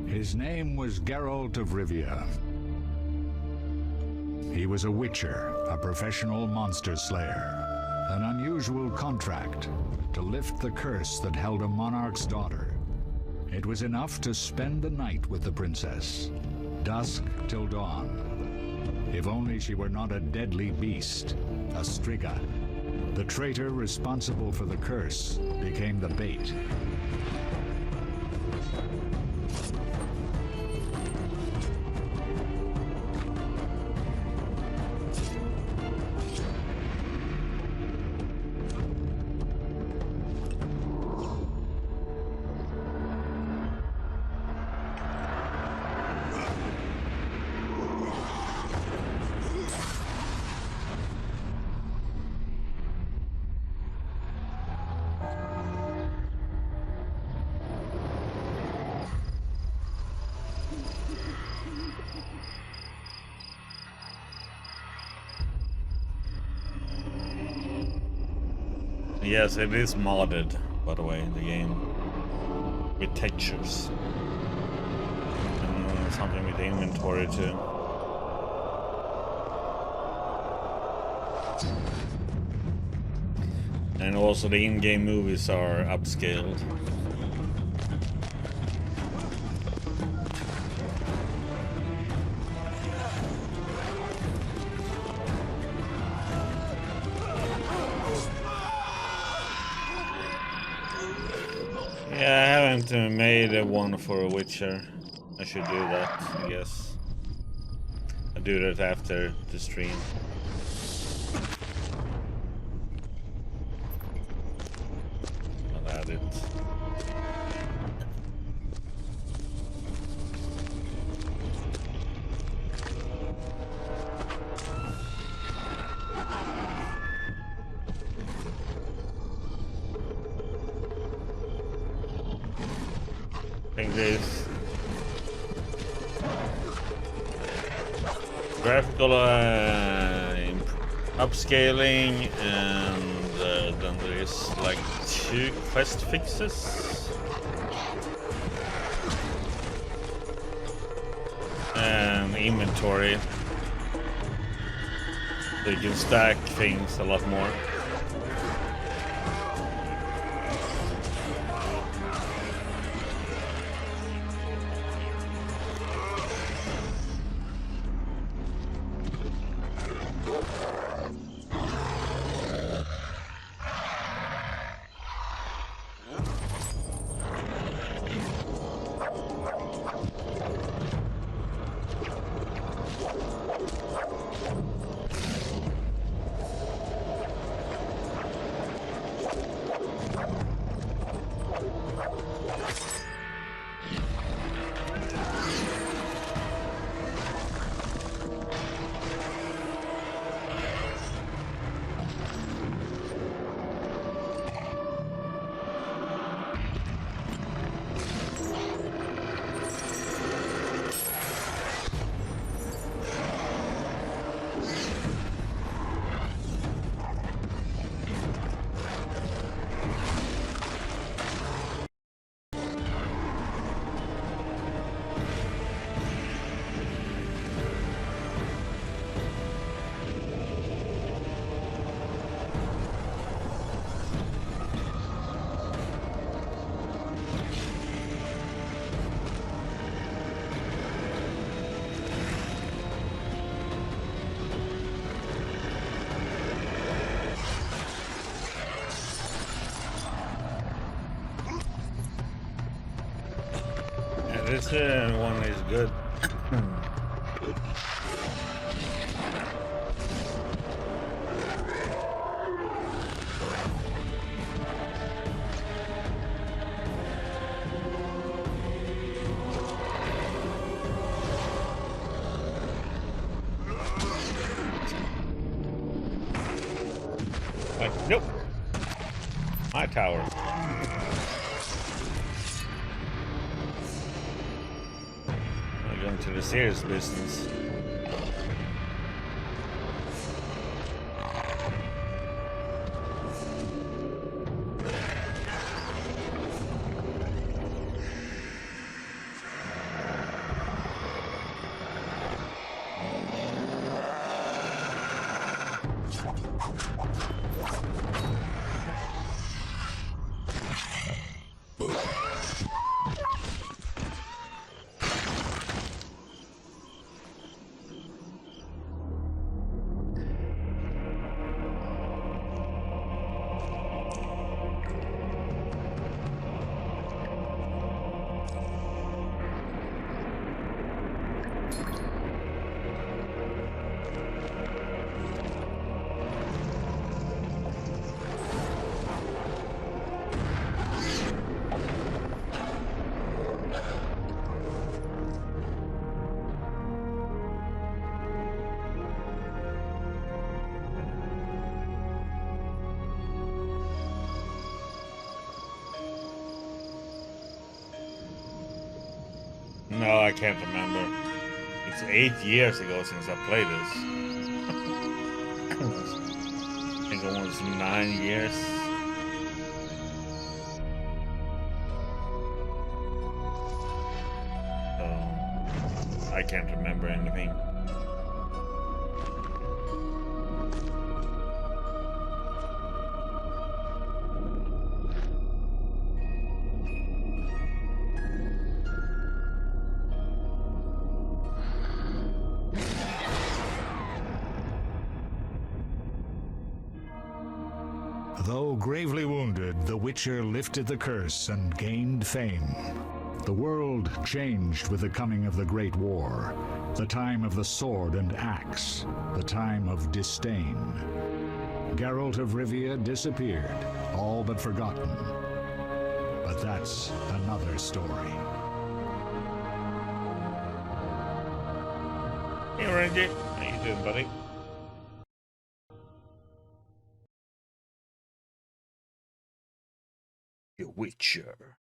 His name was Geralt of Rivia. He was a witcher, a professional monster slayer. An unusual contract to lift the curse that held a monarch's daughter. It was enough to spend the night with the princess, dusk till dawn. If only she were not a deadly beast, a striga. The traitor responsible for the curse became the bait. Yes, it is modded, by the way, the game. With textures. And something with the inventory too. And also the in-game movies are upscaled. Yeah, I haven't made one for a Witcher. I should do that, I guess. I'll do that after the stream. I'll add it. I think this graphical upscaling, and then there is like 2 quest fixes and inventory, so you can stack things a lot more. This one is good. Nope. My tower. down to the serious business. No, I can't remember. It's 8 years ago since I played this. I think almost 9 years. So I can't remember anything. Though gravely wounded, the Witcher lifted the curse and gained fame. The world changed with the coming of the Great War, the time of the sword and axe, the time of disdain. Geralt of Rivia disappeared, all but forgotten. But that's another story. Hey, Randy. How you doing, buddy? The Witcher.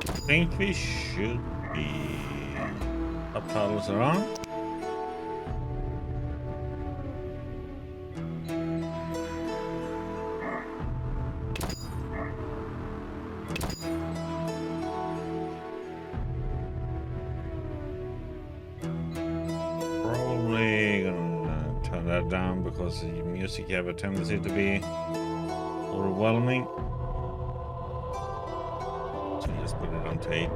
I think we should be subtitles are on. Probably gonna turn that down because the music have a tendency to be overwhelming. So just put it on to 8.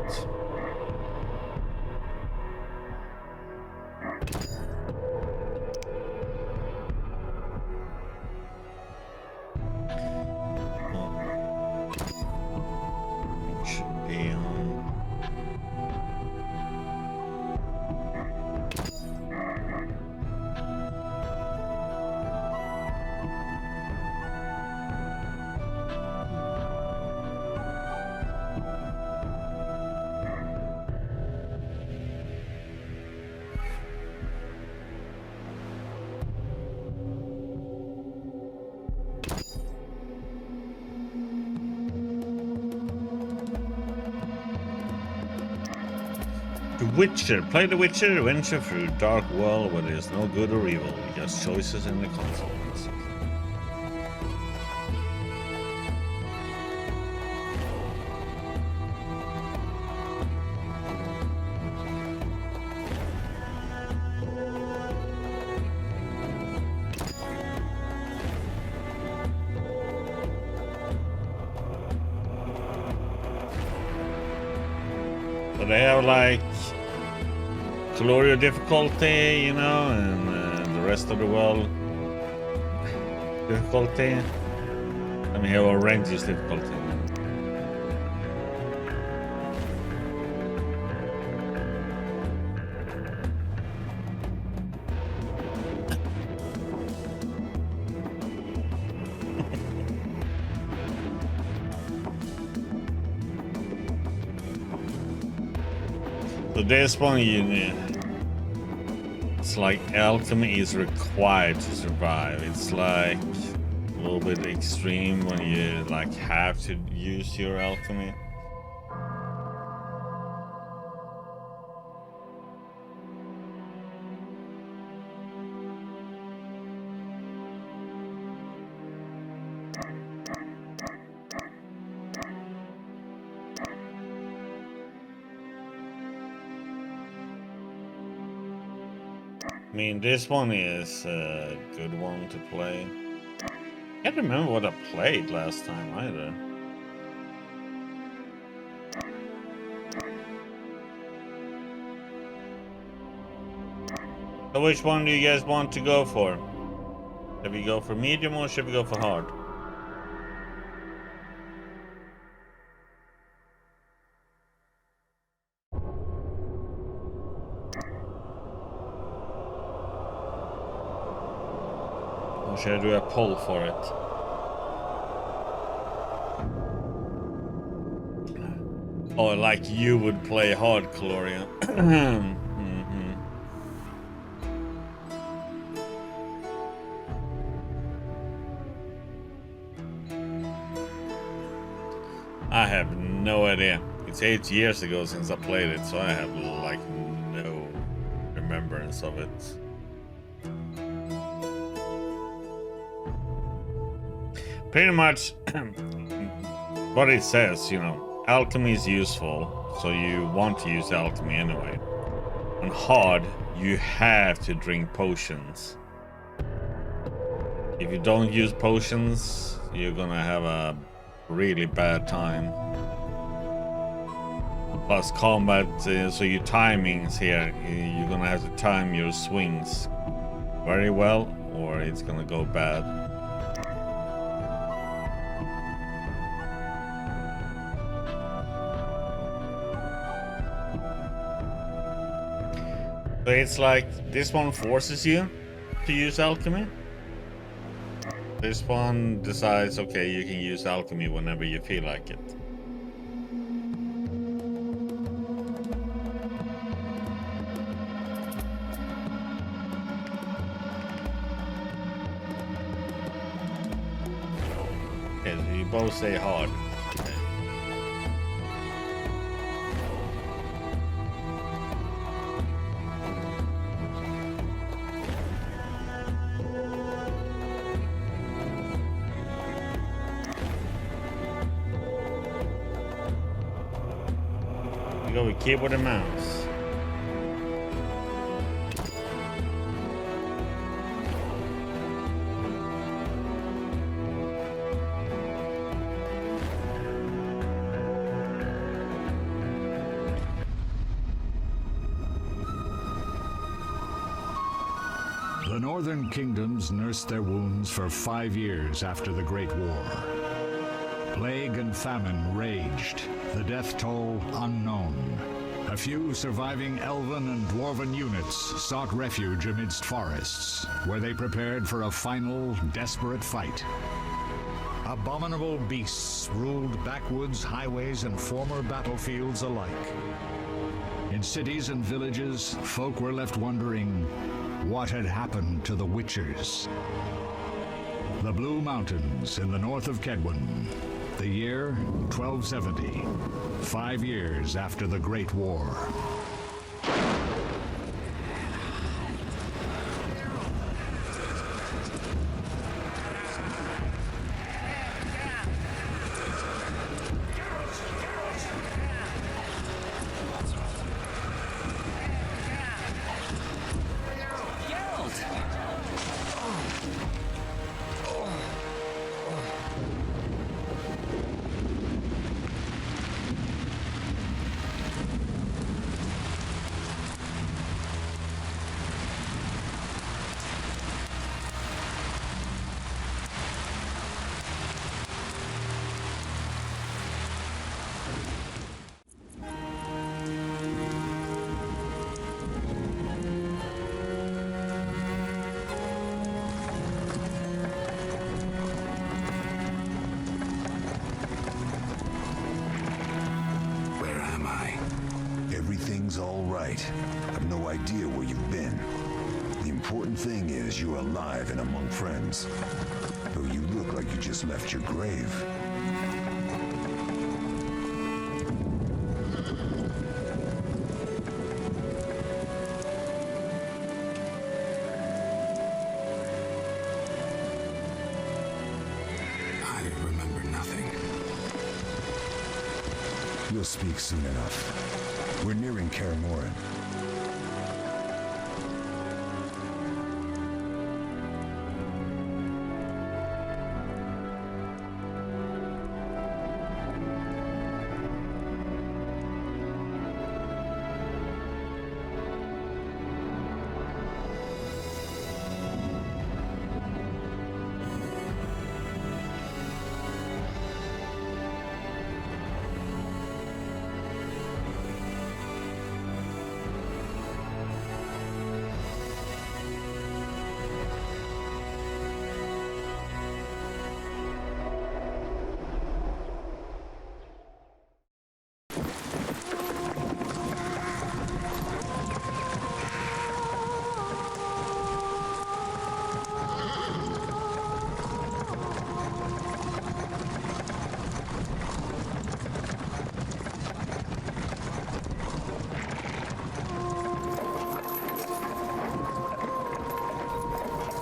It should be on. The Witcher. Play The Witcher, adventure through a dark world where there is no good or evil, just choices and the consequences. So they have like Gloria difficulty, you know, and the rest of the world difficulty. I mean, here are ranges difficulty. So this one, it's like alchemy is required to survive. It's like a little bit extreme when you like have to use your alchemy. I mean, this one is a good one to play. I can't remember what I played last time either. So which one do you guys want to go for? Should we go for medium or should we go for hard? Or should I do a poll for it? Oh, like you would play hard, Gloria. I have no idea. It's 8 years ago since I played it, so I have like no remembrance of it. Pretty much what it says, you know, alchemy is useful, so you want to use alchemy anyway. On hard, you have to drink potions. If you don't use potions, you're gonna have a really bad time. Plus combat, so your timings here, you're gonna have to time your swings very well, or it's gonna go bad. So it's like this one forces you to use alchemy. This one decides, okay, you can use alchemy whenever you feel like it. Okay, so you both say hard. Okay. Go with keyboard and mouse. The northern kingdoms nursed their wounds for 5 years after the Great War. Plague and famine raged, the death toll unknown. A few surviving elven and dwarven units sought refuge amidst forests, where they prepared for a final, desperate fight. Abominable beasts ruled backwoods, highways, and former battlefields alike. In cities and villages, folk were left wondering what had happened to the Witchers. The Blue Mountains in the north of Kedwen. The year 1270, 5 years after the Great War. right. I've no idea where you've been. The important thing is you're alive and among friends. Though you look like you just left your grave. You'll speak soon enough. We're nearing Kaer Morhen.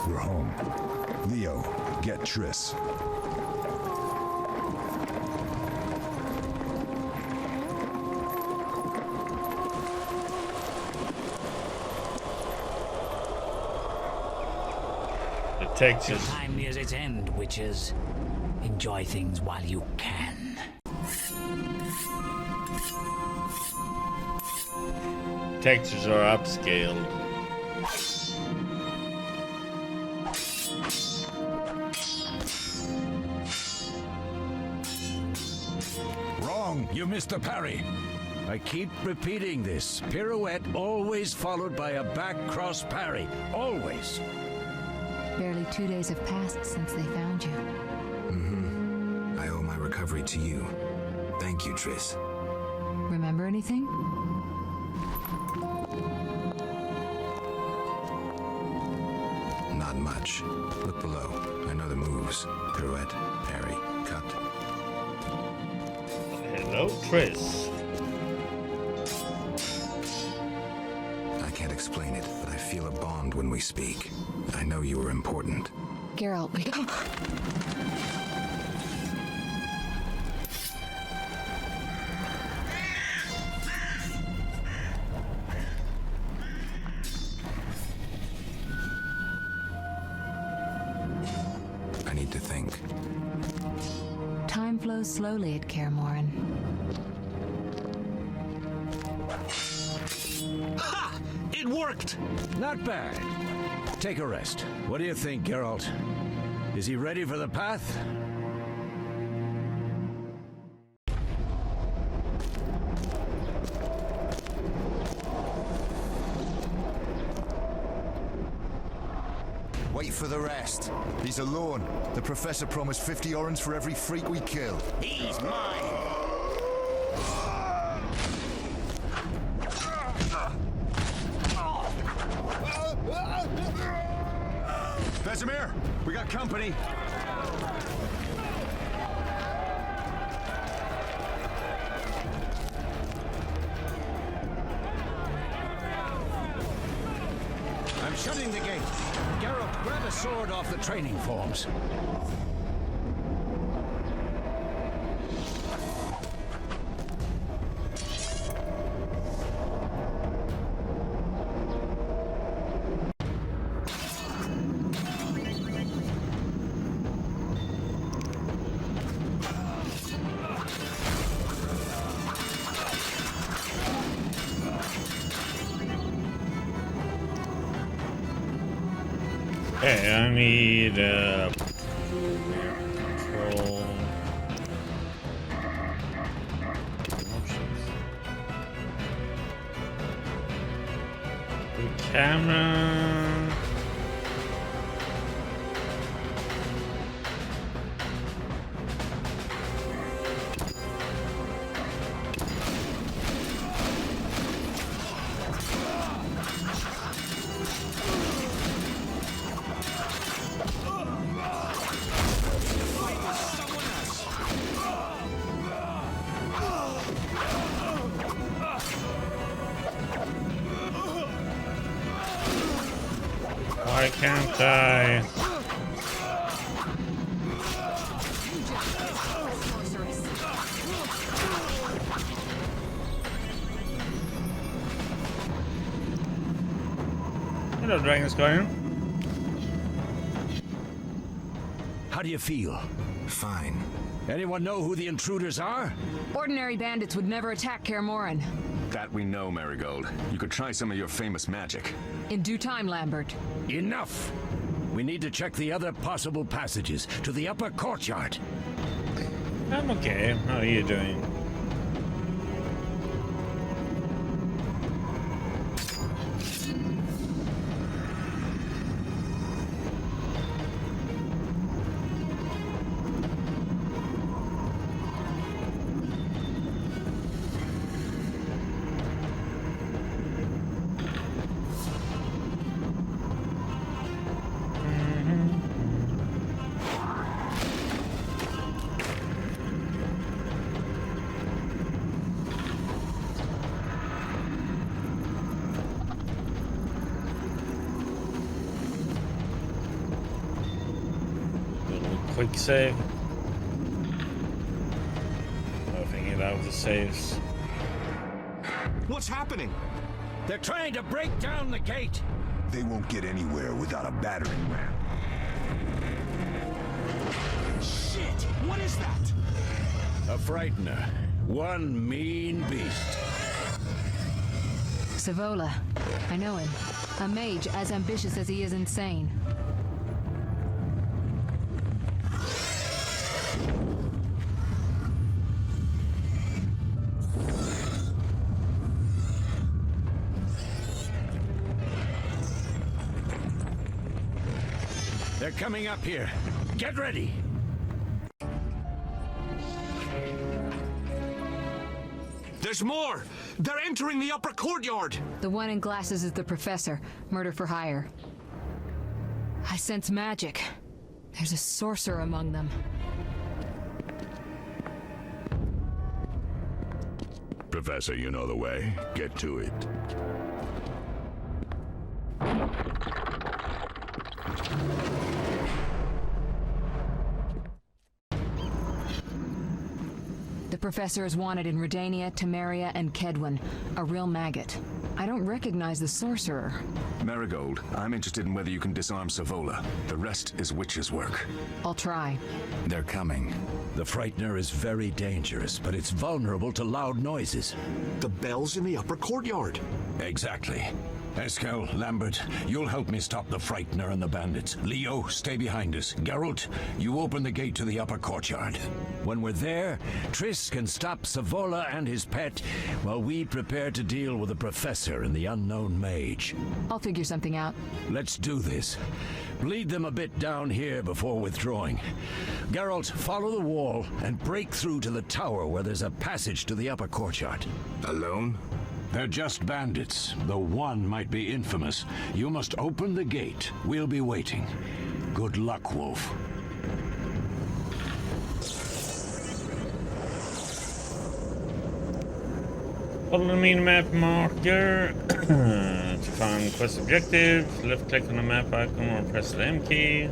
We're home. Leo, get Triss. It takes Your us. time nears its end, witches. Enjoy things while you can. Textures are upscaled. Wrong, you missed the parry. I keep repeating this. Pirouette always followed by a back cross parry. Always. Barely 2 days have passed since they found you. I owe my recovery to you. Thank you, Triss. Remember anything? Not much. Look below. I know the moves. Pirouette, parry, cut. Hello, Triss. I can't explain it, but I feel a bond when we speak. I know you were important. Geralt, we go. I need to think. Time flows slowly at Kaer Morhen. Ha! It worked! Not bad. Take a rest. What do you think, Geralt? Is he ready for the path? Wait for the rest. He's alone. The Professor promised 50 orens for every freak we kill. He's mine! Vesemir, we got company. I'm shutting the gate. Geralt, grab a sword off the training forms. Okay, I need control. Options. The camera. Die. Hello, Dragon's Guardian. How do you feel? Fine. Anyone know who the intruders are? Ordinary bandits would never attack Kaer Morhen. That we know, Marigold. You could try some of your famous magic. In due time, Lambert. Enough! We need to check the other possible passages to the upper courtyard. I'm okay. How are you doing? Quick save. Moving it out of the saves. What's happening? They're trying to break down the gate! They won't get anywhere without a battering ram. Shit! What is that? A frightener. One mean beast. Savola. I know him. A mage as ambitious as he is insane. They're coming up here. Get ready! There's more! They're entering the upper courtyard! The one in glasses is the professor. Murder for hire. I sense magic. There's a sorcerer among them. Professor, you know the way. Get to it. The professor is wanted in Redania, Temeria, and Kedwen. A real maggot. I don't recognize the sorcerer. Marigold, I'm interested in whether you can disarm Savola. The rest is witch's work. I'll try. They're coming. The frightener is very dangerous, but it's vulnerable to loud noises. The bell's in the upper courtyard. Exactly. Eskel, Lambert, you'll help me stop the frightener and the bandits. Leo, stay behind us. Geralt, you open the gate to the upper courtyard. When we're there, Triss can stop Savola and his pet while we prepare to deal with the professor and the unknown mage. I'll figure something out. Let's do this. Lead them a bit down here before withdrawing. Geralt, follow the wall and break through to the tower where there's a passage to the upper courtyard. Alone? They're just bandits, though one might be infamous. You must open the gate. We'll be waiting. Good luck, Wolf. Follow the mini-map marker to find quest objective. Left click on the map icon or press the M key.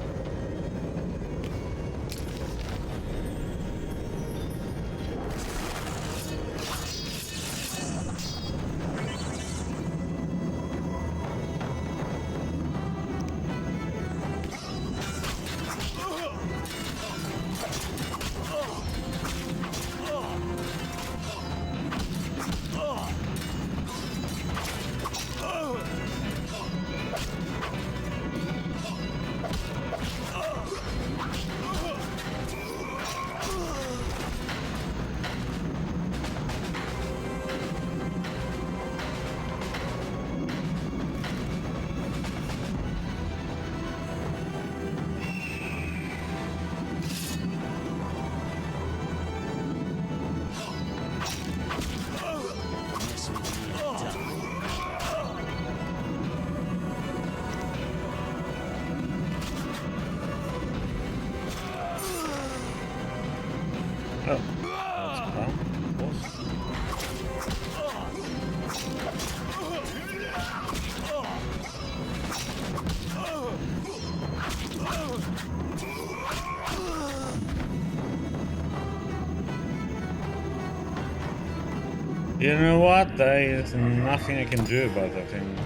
You know what? There is nothing I can do about that thing.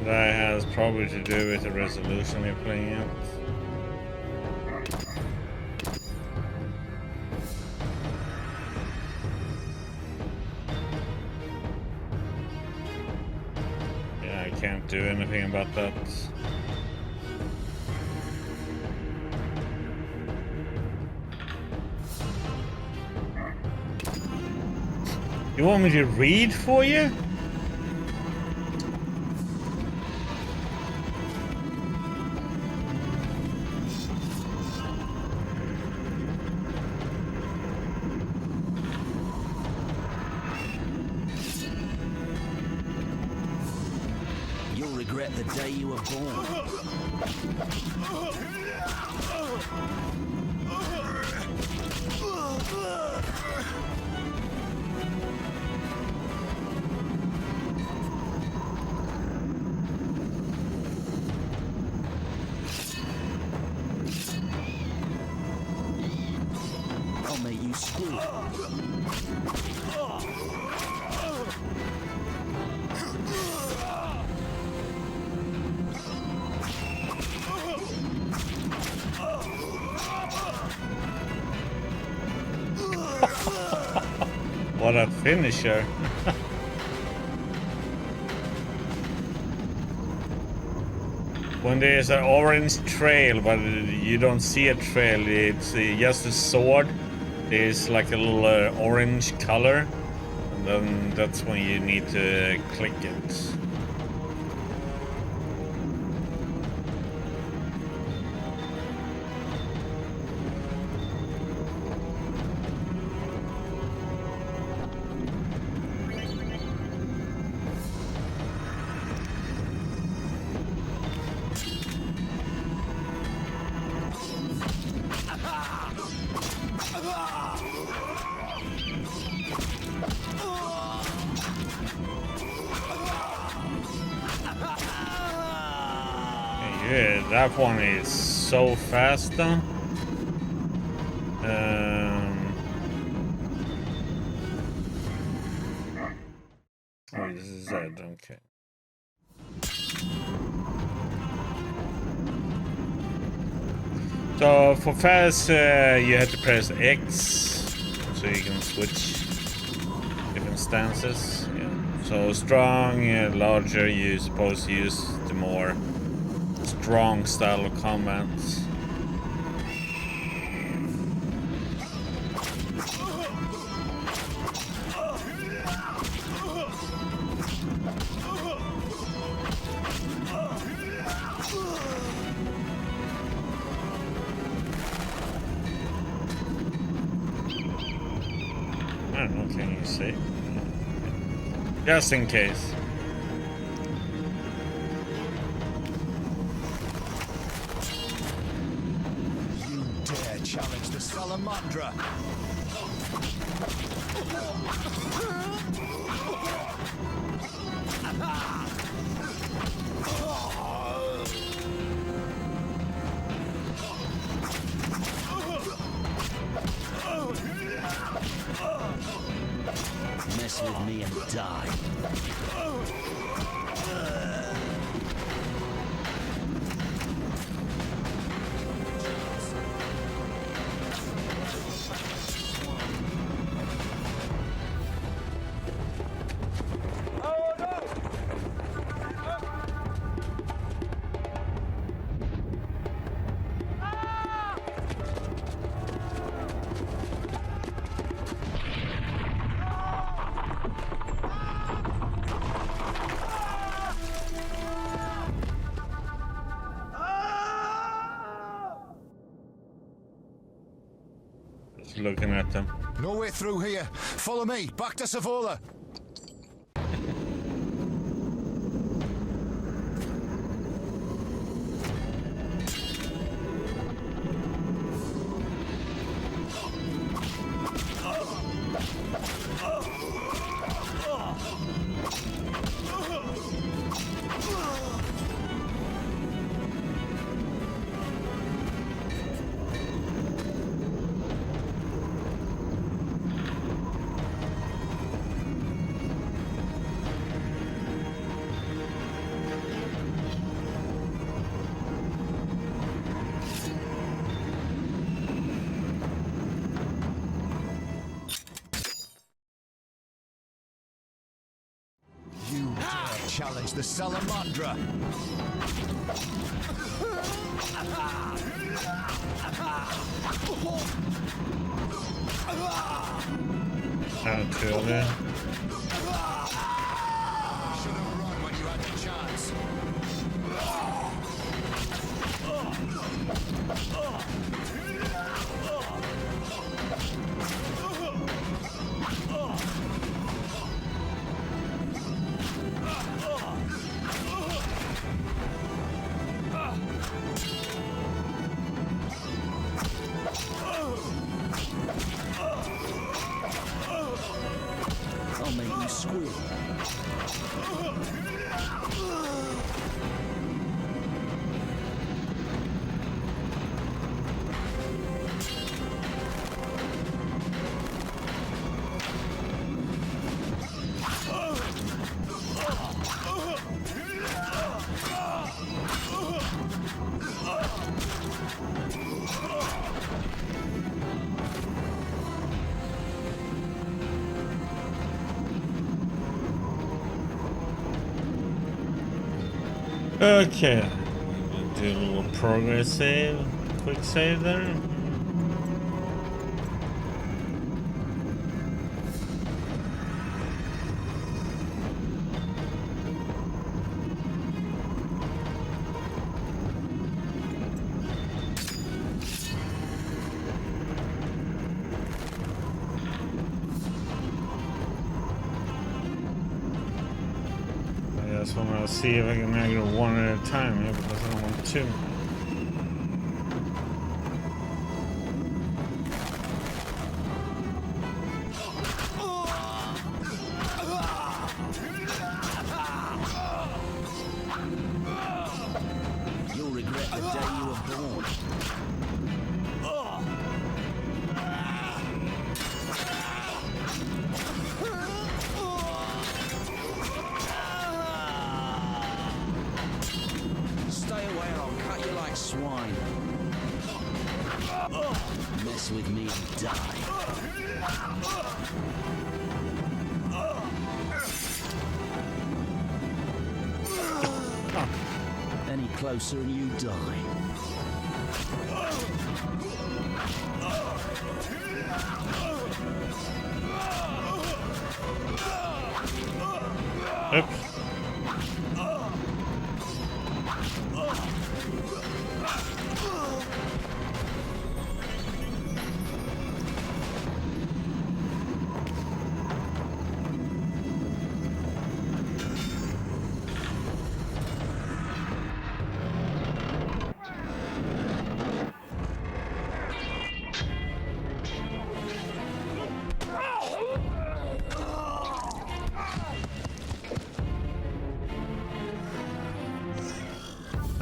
That has probably to do with the resolution you're playing at. Yeah, I can't do anything about that. You want me to read for you? You'll regret the day you were born. I'll make you screw. What a finisher. When there's an orange trail, but you don't see a trail, it's just a sword. There's like a little orange color, and then that's when you need to click it. Yeah, that one is so fast though. Oh, this is it, okay. So for fast, you have to press X so you can switch different stances. Yeah. So strong, larger, you're supposed to use the more strong style of combat. I don't know, can you see? Just in case. You dare challenge the Salamandra? Mess with me and die. Just looking at them. No way through here. Follow me. Back to Savola. acknowledge the Salamandra. Naturally. Should have run when you had the chance. I'll make you squeal. Okay. Do a little progress save. Quick save there. So I'm gonna see if I can make it one at a time here because I don't want two. You'll regret the day you were born. Stay away or I'll cut you like swine. Mess with me and die. Any closer and you die. Oops.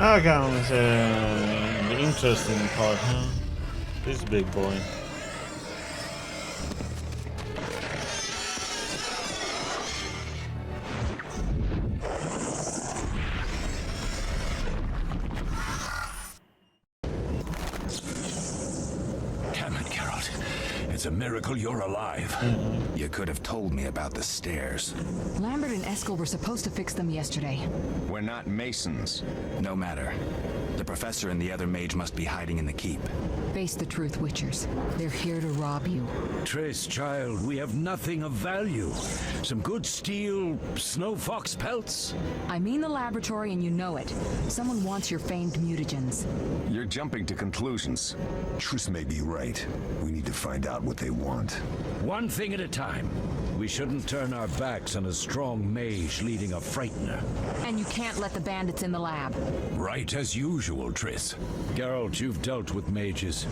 Okay, the interesting part, huh? This big boy. Damn it, Geralt. It's a miracle you're alive. You could have told me about the stairs. Lambert and Eskel were supposed to fix them yesterday. We're not masons. No matter. The professor and the other mage must be hiding in the keep. Face the truth, Witchers. They're here to rob you. Triss, child, we have nothing of value. Some good steel snow fox pelts. I mean the laboratory and you know it. Someone wants your famed mutagens. You're jumping to conclusions. Triss may be right. We need to find out what they want. One thing at a time. We shouldn't turn our backs on a strong mage leading a frightener. And you can't let the bandits in the lab. Right as usual, Triss. Geralt, you've dealt with mages.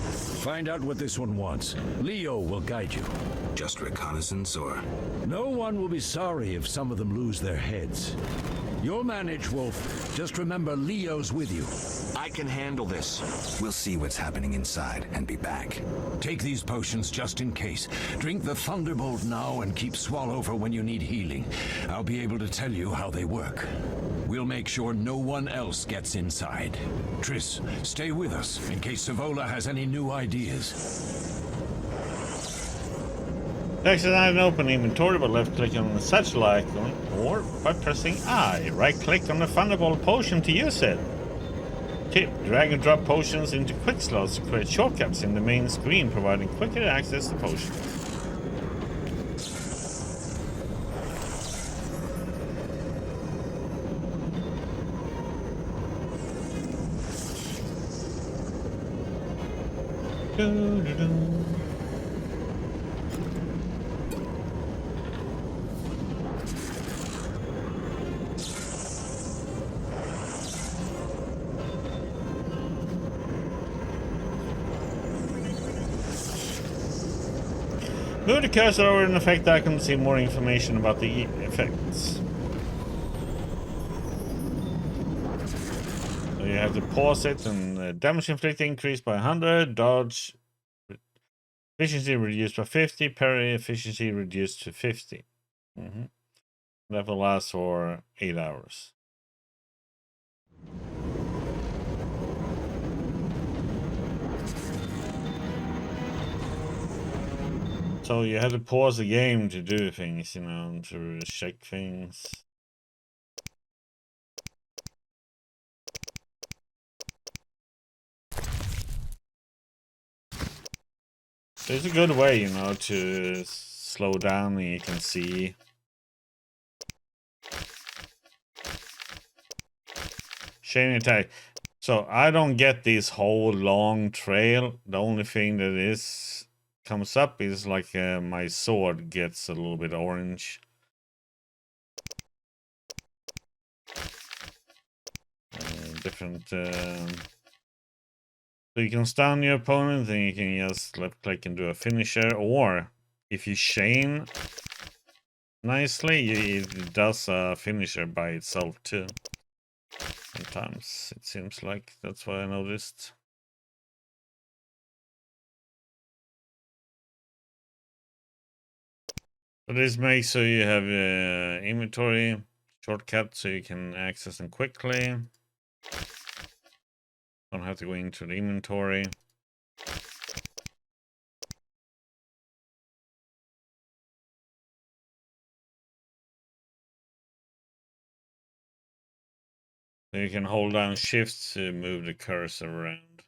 Find out what this one wants. Leo will guide you. Just reconnaissance, or? No one will be sorry if some of them lose their heads. You'll manage, Wolf. Just remember Leo's with you. I can handle this. We'll see what's happening inside and be back. Take these potions just in case. Drink the Thunderbolt now and keep Swallow for when you need healing. I'll be able to tell you how they work. We'll make sure no one else gets inside. Triss, stay with us in case Savola has any new ideas. To exit an open inventory by left-clicking on the satellite icon or by pressing I. Right-click on the Thunderbolt potion to use it. Tip: drag and drop potions into quick slots to create shortcuts in the main screen, providing quicker access to potions. Move the cursor over an effect icon to see more information about the effects. So you have to pause it, and damage inflicted increased by 100, dodge efficiency reduced by 50, parry efficiency reduced to 50. That will last for 8 hours. So you have to pause the game to do things, you know, to check things. There's a good way, you know, to slow down and you can see. Chain attack. So I don't get this whole long trail. The only thing that comes up is like my sword gets a little bit orange. Different. So you can stun your opponent, and you can just left click and do a finisher, or if you chain nicely, it does a finisher by itself too. Sometimes it seems like that's what I noticed. So this makes so you have inventory shortcut so you can access them quickly. Don't have to go into the inventory. So you can hold down shift to move the cursor around.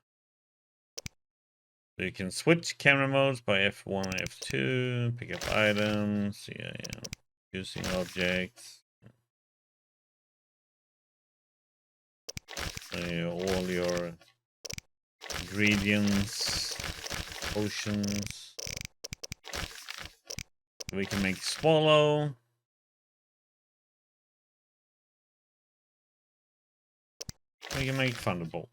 So you can switch camera modes by F1, F2, pick up items, using objects. All your ingredients, potions. We can make swallow. We can make thunderbolt.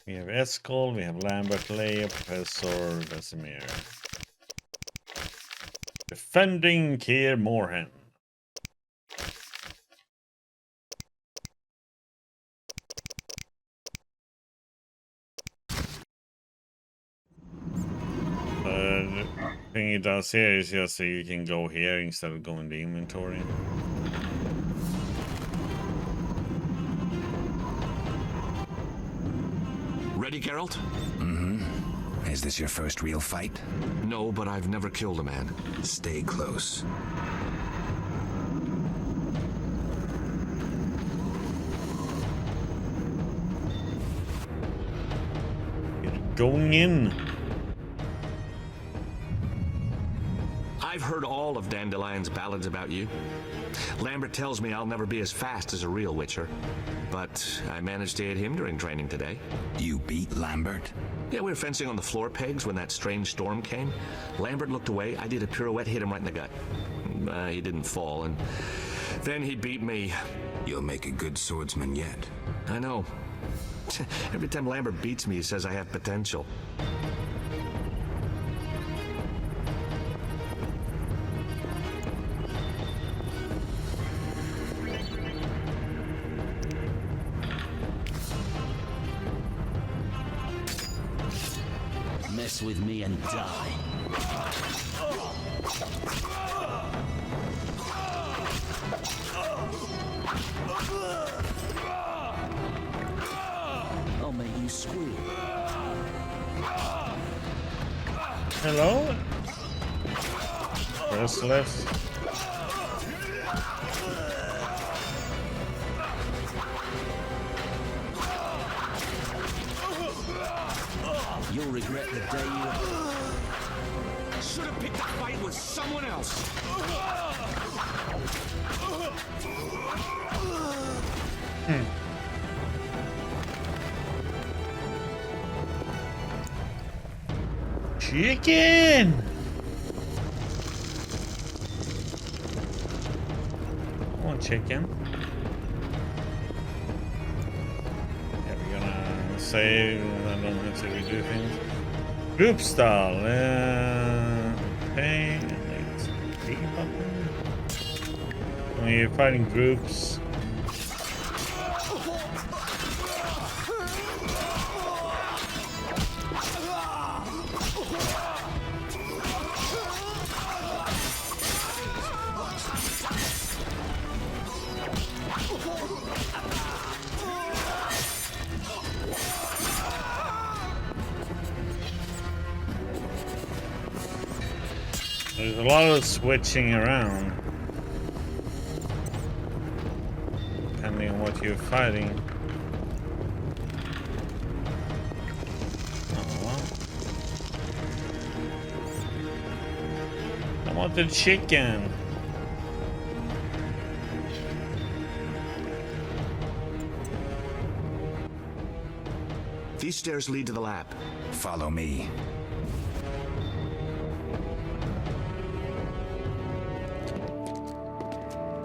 We have Escol, we have Lambert, Leia, Professor Vesemir. Defending Keir Morhen. The thing it does here is just so you can go here instead of going to inventory. Ready, Geralt? Is this your first real fight? No, but I've never killed a man. Stay close. You're going in. I've heard all of Dandelion's ballads about you. Lambert tells me I'll never be as fast as a real Witcher, but I managed to hit him during training today. You beat Lambert? Yeah, we were fencing on the floor pegs when that strange storm came. Lambert looked away. I did a pirouette, hit him right in the gut. He didn't fall, and then he beat me. You'll make a good swordsman yet. I know. Every time Lambert beats me, he says I have potential. Mess with me and die. you squeal. Hello? Restless. You'll regret the day you... Should have picked a fight with someone else. Chicken! I want chicken. Yeah, we're gonna save. I don't know if we do things. Group style. Pain. When you're fighting groups. There's a lot of switching around, depending on what you're fighting. I want the chicken. These stairs lead to the lab. Follow me.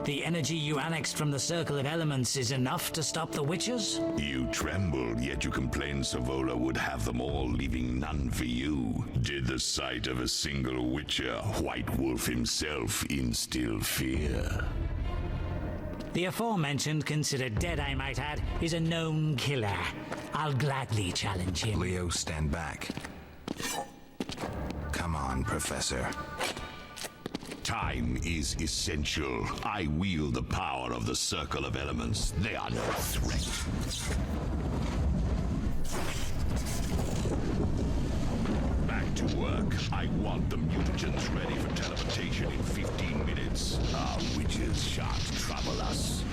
The energy you annexed from the Circle of Elements is enough to stop the Witchers? You trembled, yet you complained Savola would have them all, leaving none for you. Did the sight of a single Witcher, White Wolf himself, instill fear? The aforementioned, considered dead I might add, is a known killer. I'll gladly challenge him. Leo, stand back. Come on, Professor. Time is essential. I wield the power of the Circle of Elements. They are no threat. Back to work. I want the mutagens ready for teleportation in 15 minutes. Our witches shan't trouble us.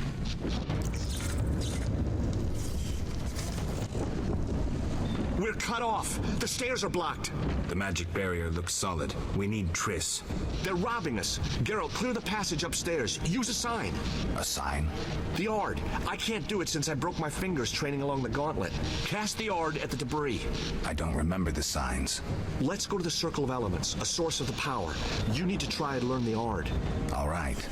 We're cut off. The stairs are blocked. The magic barrier looks solid. We need Triss. They're robbing us. Geralt, clear the passage upstairs. Use a sign. A sign? The Ard. I can't do it since I broke my fingers training along the gauntlet. Cast the Ard at the debris. I don't remember the signs. Let's go to the Circle of Elements, a source of the power. You need to try and learn the Ard. All right.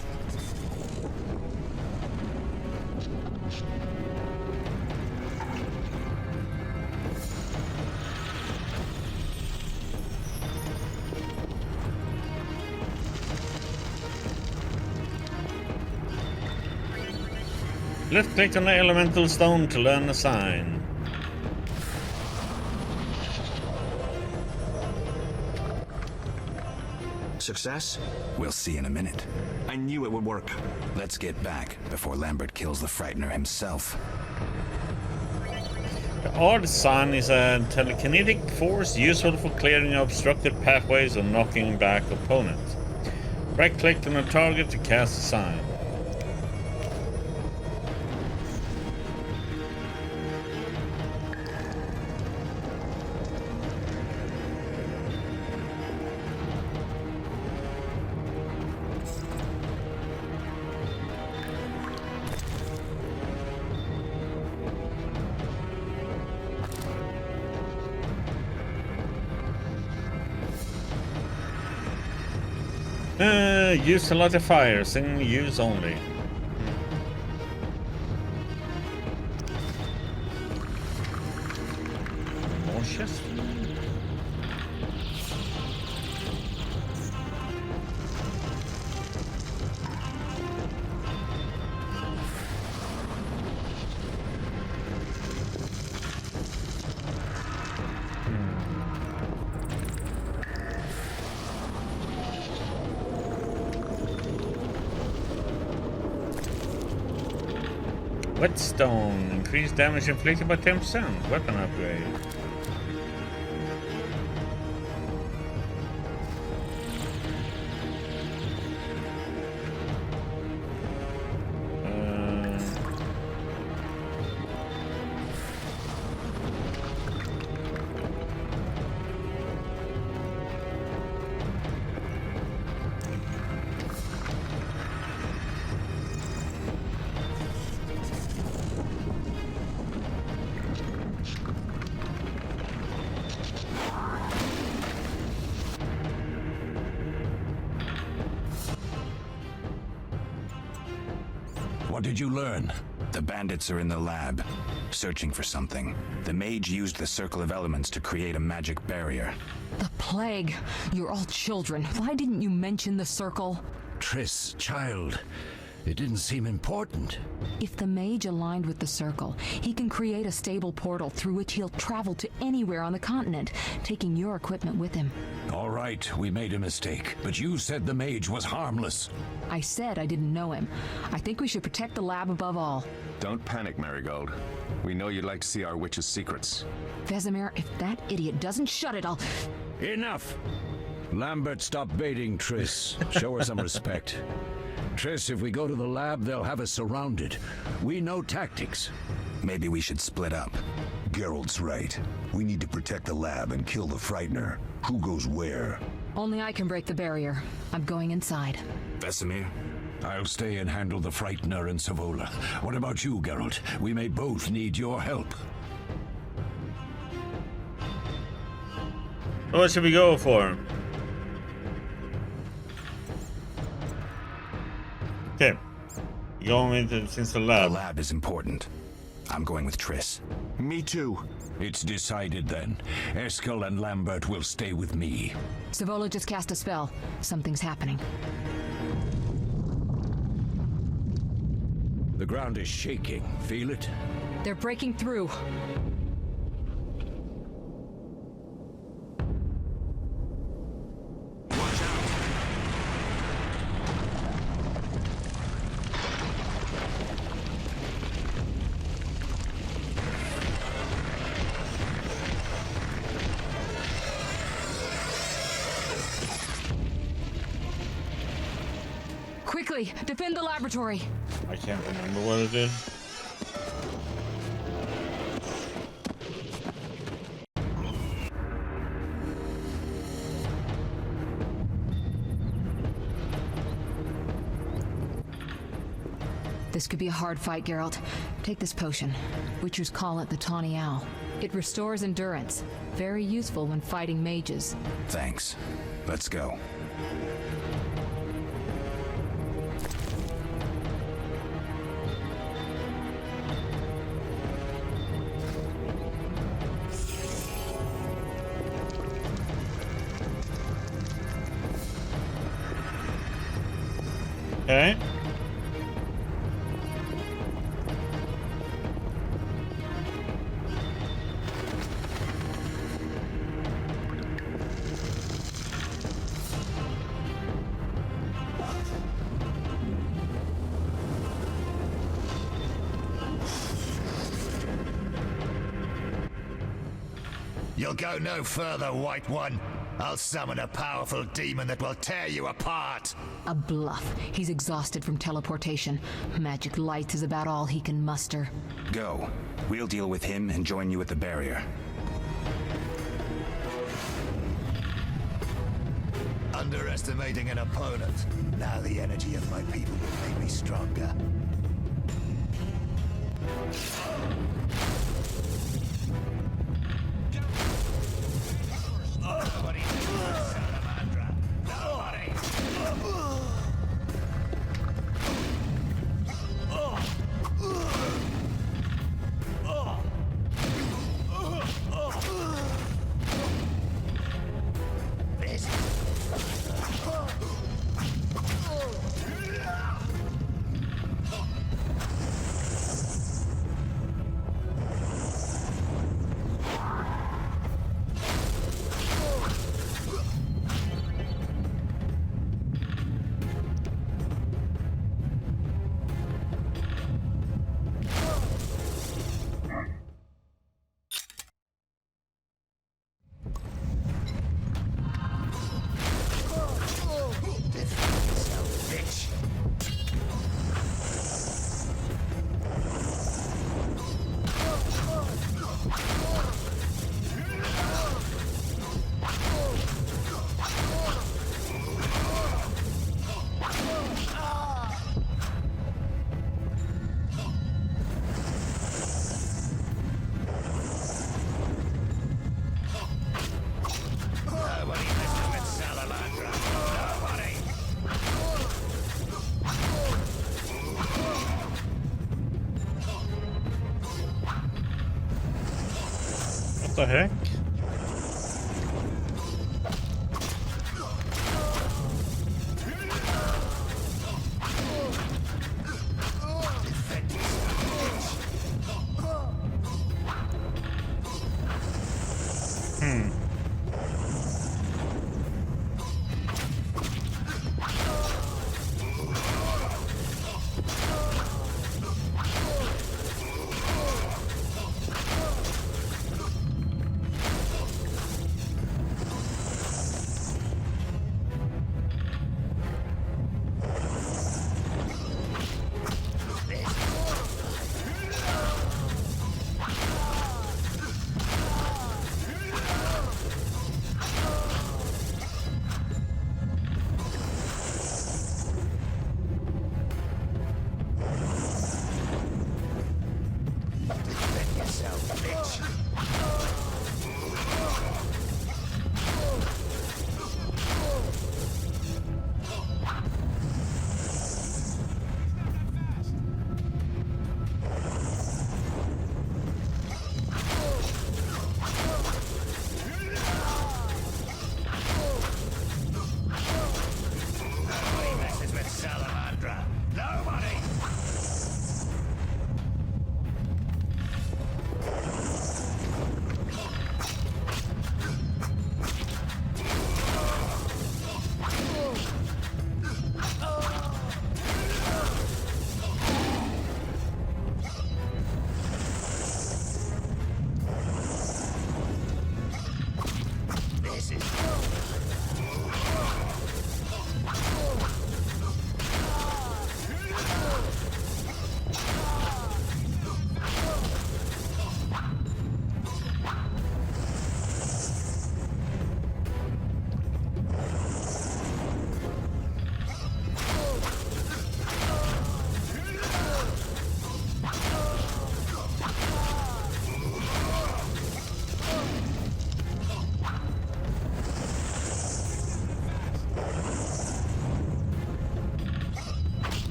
Left click on the elemental stone to learn the sign. Success? We'll see in a minute. I knew it would work. Let's get back before Lambert kills the Frightener himself. The Ard sign is a telekinetic force useful for clearing obstructed pathways or knocking back opponents. Right click on the target to cast the sign. Use a lot of fire, single use only. More chests. Whetstone. Increased damage inflicted by 10%. Weapon upgrade. What did you learn? The bandits are in the lab, searching for something. The mage used the circle of elements to create a magic barrier. The plague. You're all children. Why didn't you mention the circle? Triss, child. It didn't seem important. If the mage aligned with the circle, he can create a stable portal through which he'll travel to anywhere on the continent, taking your equipment with him. All right, we made a mistake, but you said the mage was harmless. I said I didn't know him. I think we should protect the lab above all. Don't panic, Marigold. We know you'd like to see our witch's secrets. Vesemir, if that idiot doesn't shut it, I'll... Enough! Lambert, stop baiting Triss. Show her some respect. Triss, if we go to the lab, they'll have us surrounded. We know tactics. Maybe we should split up. Geralt's right. We need to protect the lab and kill the Frightener. Who goes where? Only I can break the barrier. I'm going inside. Vesemir? I'll stay and handle the Frightener and Savola. What about you, Geralt? We may both need your help. What should we go for? Okay. Going since the lab. The lab is important. I'm going with Triss. Me too. It's decided then. Eskel and Lambert will stay with me. Savola just cast a spell. Something's happening. The ground is shaking. Feel it? They're breaking through. Quickly, defend the laboratory. I can't remember what it is. This could be a hard fight, Geralt. Take this potion. Witchers call it the Tawny Owl. It restores endurance. Very useful when fighting mages. Thanks. Let's go. Okay. You'll go no further, White One. I'll summon a powerful demon that will tear you apart. A bluff. He's exhausted from teleportation. Magic lights is about all he can muster. Go. We'll deal with him and join you at the barrier. Underestimating an opponent. Now the energy of my people will make me stronger. the heck?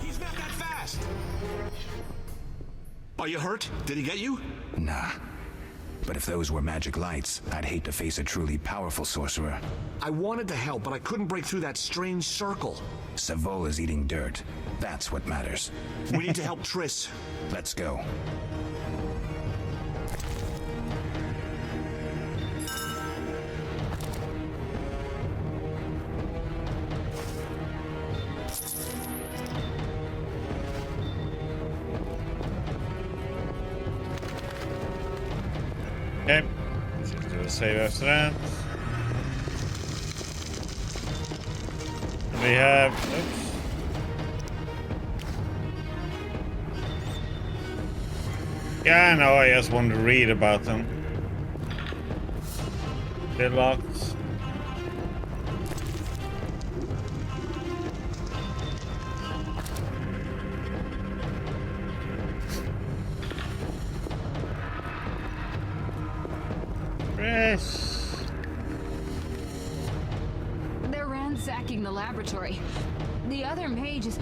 He's not that fast. Are you hurt? Did he get you? Nah. But if those were magic lights, I'd hate to face a truly powerful sorcerer. I wanted to help, but I couldn't break through that strange circle. Savola's eating dirt. That's what matters. We need to help Triss. Let's go. Okay, let's just do a save after that. We have. Oops. Yeah, I know. I just want to read about them. Deadlocks. They're ransacking the laboratory. The other mage is...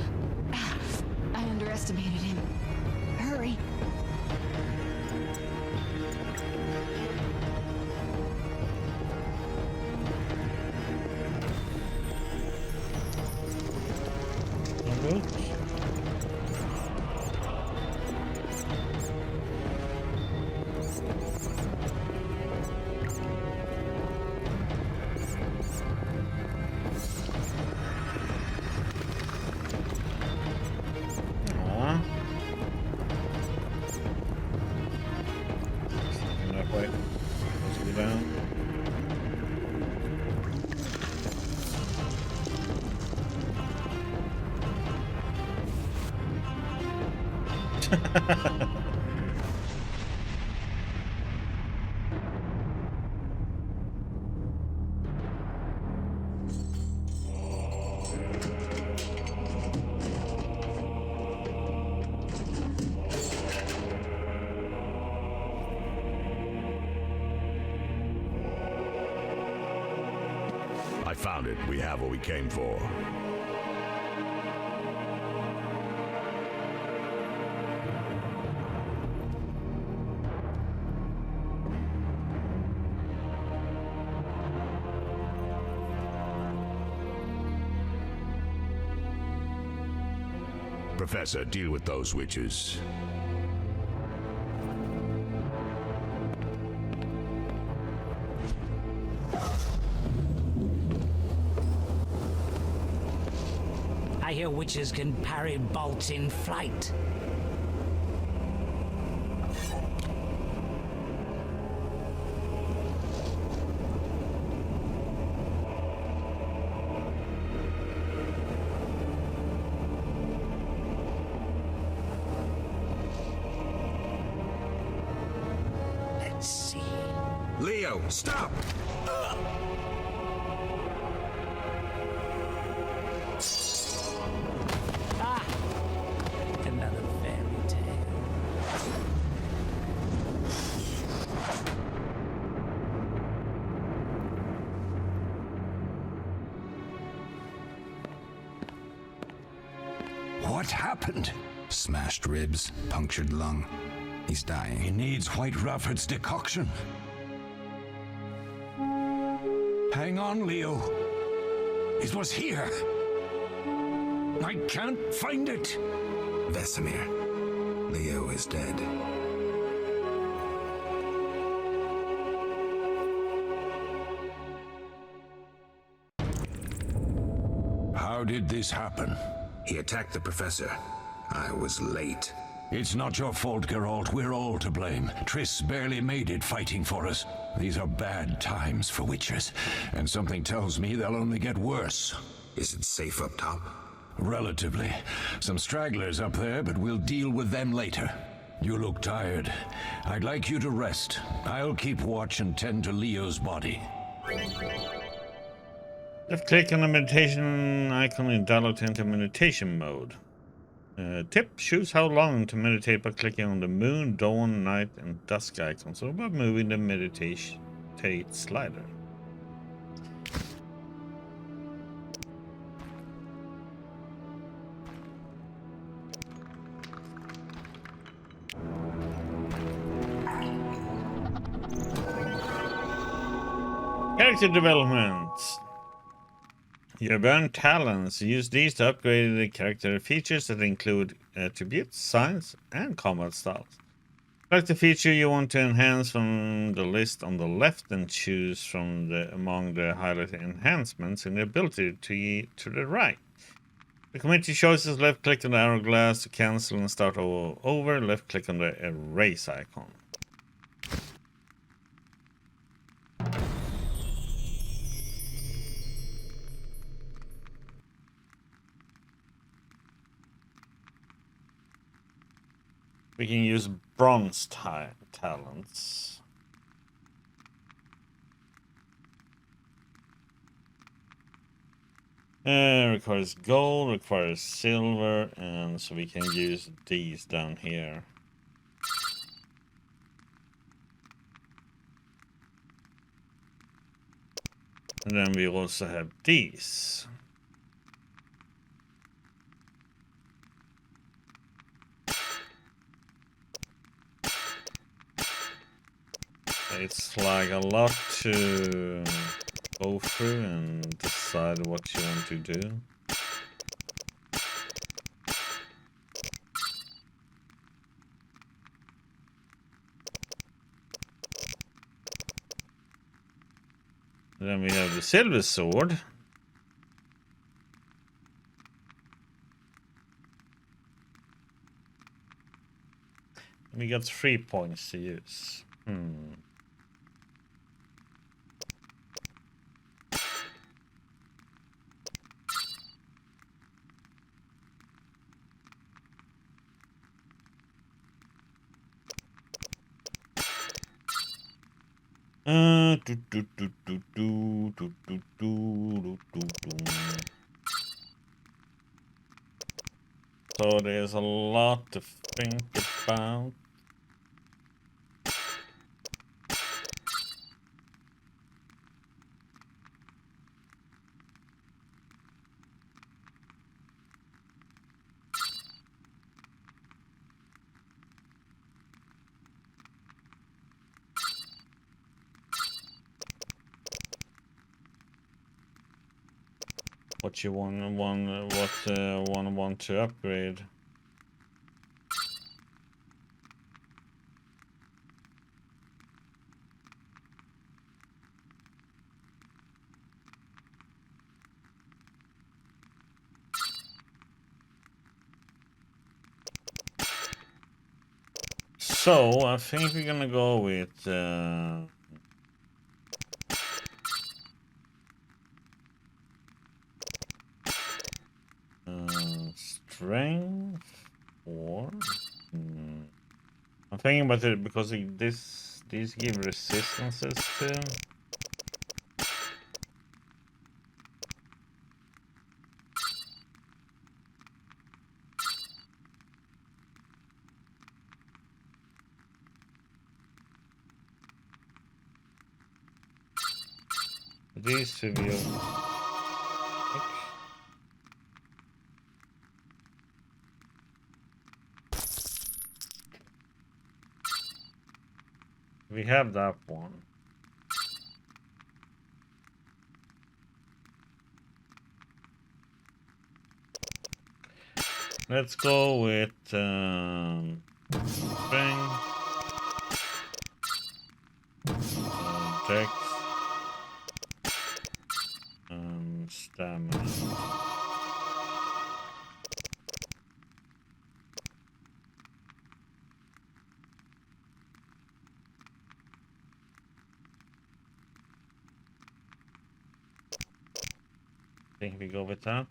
I underestimated him. Hurry. I found it. We have what we came for. Professor, deal with those witches. I hear witches can parry bolts in flight. Let's see. Leo, stop! Ah! Another fairy tale. What happened? Smashed ribs, punctured lung. He's dying. He needs White Rafford's decoction. Hang on, Leo. It was here. I can't find it. Vesemir. Leo is dead. How did this happen? He attacked the professor. I was late. It's not your fault, Geralt. We're all to blame. Triss barely made it fighting for us. These are bad times for Witchers, and something tells me they'll only get worse. Is it safe up top? Relatively. Some stragglers up there, but we'll deal with them later. You look tired. I'd like you to rest. I'll keep watch and tend to Leo's body. Left click on the meditation icon in dialogue into meditation mode. Tip, choose how long to meditate by clicking on the moon, dawn, night, and dusk icons, or by moving the meditate slider. Character development. You have earned talents. Use these to upgrade the character features that include attributes, signs, and combat styles. Select the feature you want to enhance from the list on the left and choose from among the highlighted enhancements in the ability to the right. To commit your choices, left click on the hourglass to cancel and start over. Left click on the erase icon. We can use bronze talents. Requires gold, requires silver, and so we can use these down here. And then we also have these. It's like a lot to go through and decide what you want to do. Then we have the silver sword. We got 3 points to use. So there's a lot to think about. what you want to upgrade. So I think we're gonna go with strength 4. I'm thinking about it because these give resistances to. These should be we have that one. Let's go with strength, dex, stamina. I think we go with that.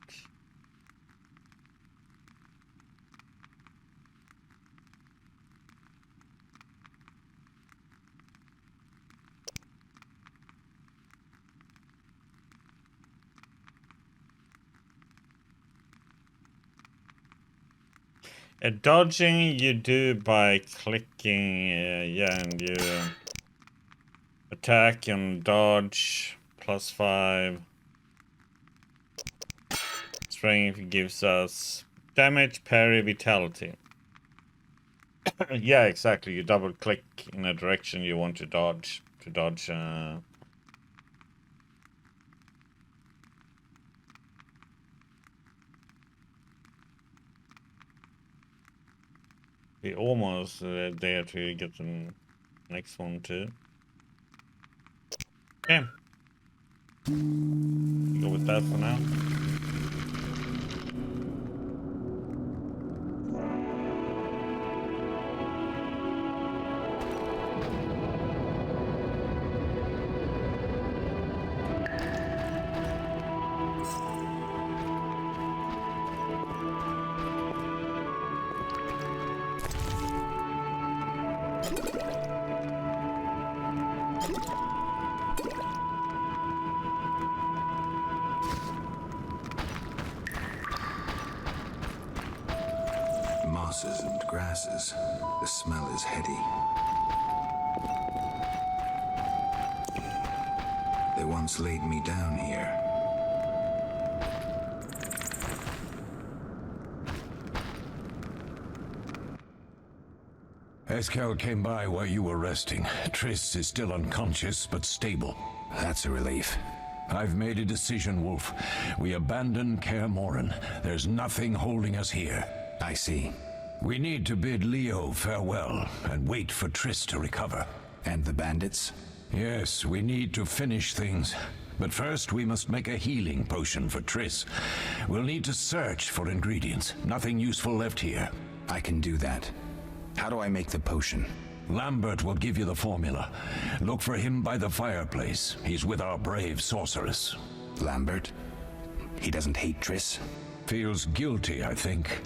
Dodging you do by clicking, yeah, and you attack and dodge +5. Strength gives us damage, parry, vitality. Yeah, exactly. You double click in a direction you want to dodge. We almost there to get the next one too. Okay. Go with that for now. Mosses and grasses. The smell is heady. They once laid me down here. Eskel came by while you were resting. Triss is still unconscious, but stable. That's a relief. I've made a decision, Wolf. We abandon Kaer Morhen. There's nothing holding us here. I see. We need to bid Leo farewell and wait for Triss to recover. And the bandits? Yes, we need to finish things. But first, we must make a healing potion for Triss. We'll need to search for ingredients. Nothing useful left here. I can do that. How do I make the potion? Lambert will give you the formula. Look for him by the fireplace. He's with our brave sorceress. Lambert? He doesn't hate Triss? Feels guilty, I think.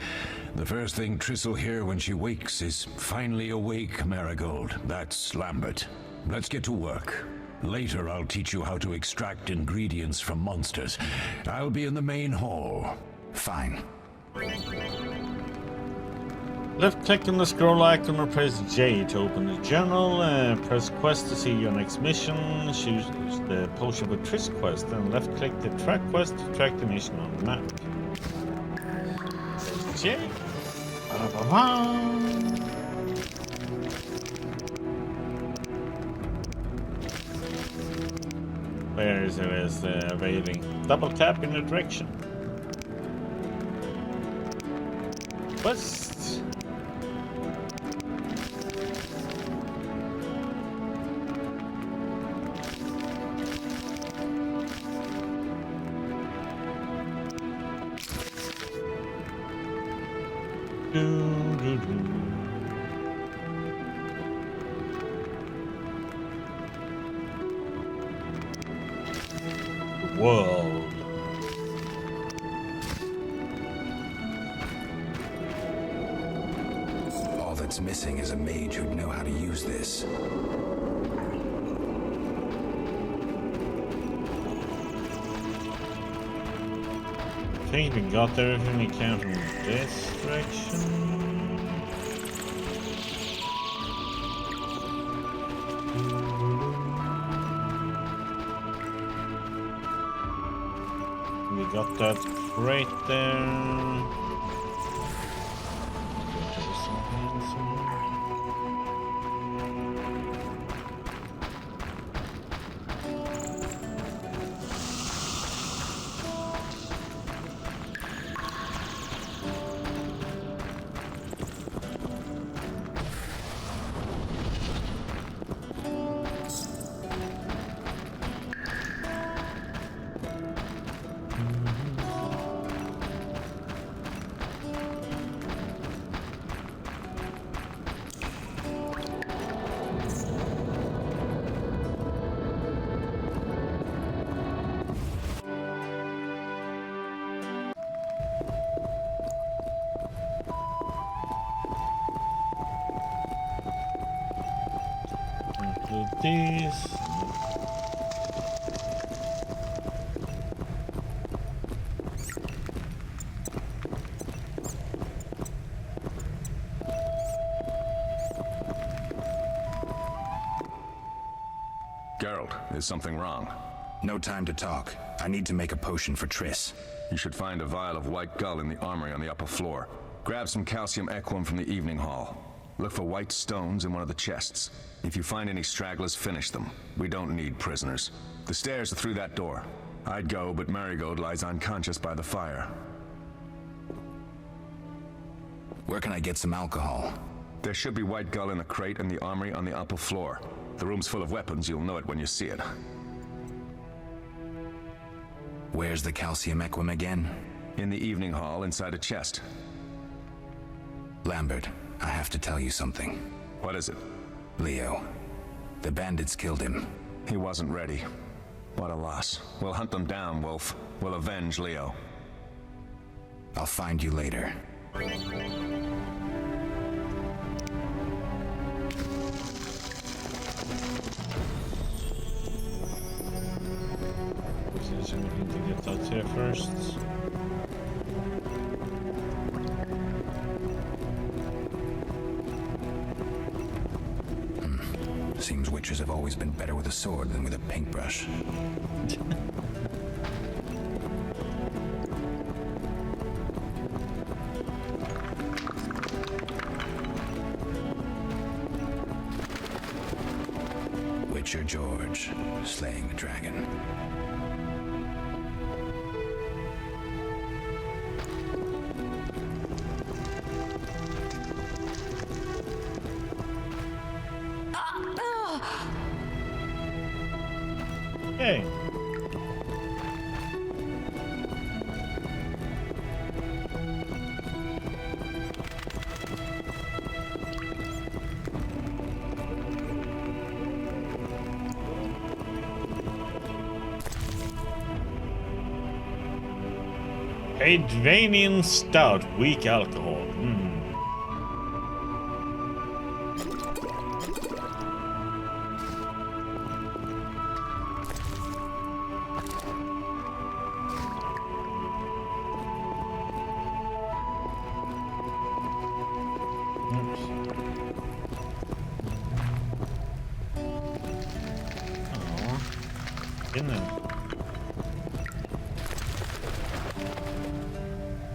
The first thing Triss will hear when she wakes is, "Finally awake, Marigold." That's Lambert. Let's get to work. Later, I'll teach you how to extract ingredients from monsters. I'll be in the main hall. Fine. Left click on the scroll icon or press J to open the journal. Press quest to see your next mission. Choose the potion for Triss quest and left click the track quest to track the mission on the map. Press J. Where is it? Is waiting. Double tap in the direction. What's... World. All that's missing is a mage who'd know how to use this. I think we got everything we can from this direction. We got that right there. These. Geralt, is something wrong? No time to talk. I need to make a potion for Triss. You should find a vial of white gull in the armory on the upper floor. Grab some calcium equum from the evening hall. Look for white stones in one of the chests. If you find any stragglers, finish them. We don't need prisoners. The stairs are through that door. I'd go, but Marigold lies unconscious by the fire. Where can I get some alcohol? There should be white gull in a crate in the armory on the upper floor. The room's full of weapons. You'll know it when you see it. Where's the calcium equum again? In the evening hall, inside a chest. Lambert, I have to tell you something. What is it? Leo. The bandits killed him. He wasn't ready. What a loss. We'll hunt them down, Wolf. We'll avenge Leo. I'll find you later. Is there anything to get out here first? Seems witches have always been better with a sword than with a paintbrush. Witcher George, slaying the dragon. Hey. Advanian Stout, weak alcohol.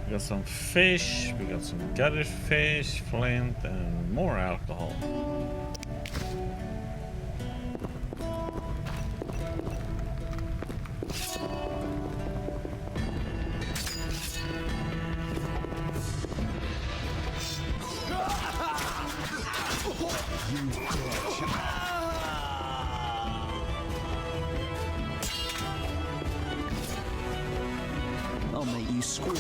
We got some fish, we got some gutted fish, flint, and more alcohol. you squeal.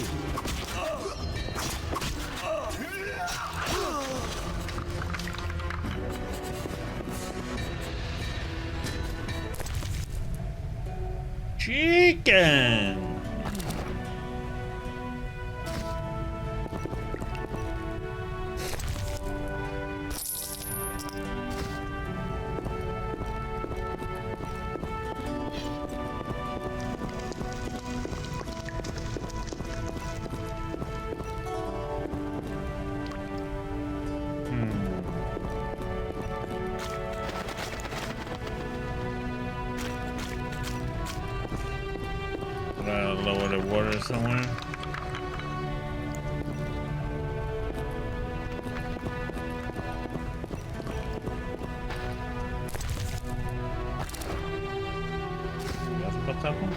Chicken. Lower the water somewhere. Let's put that one.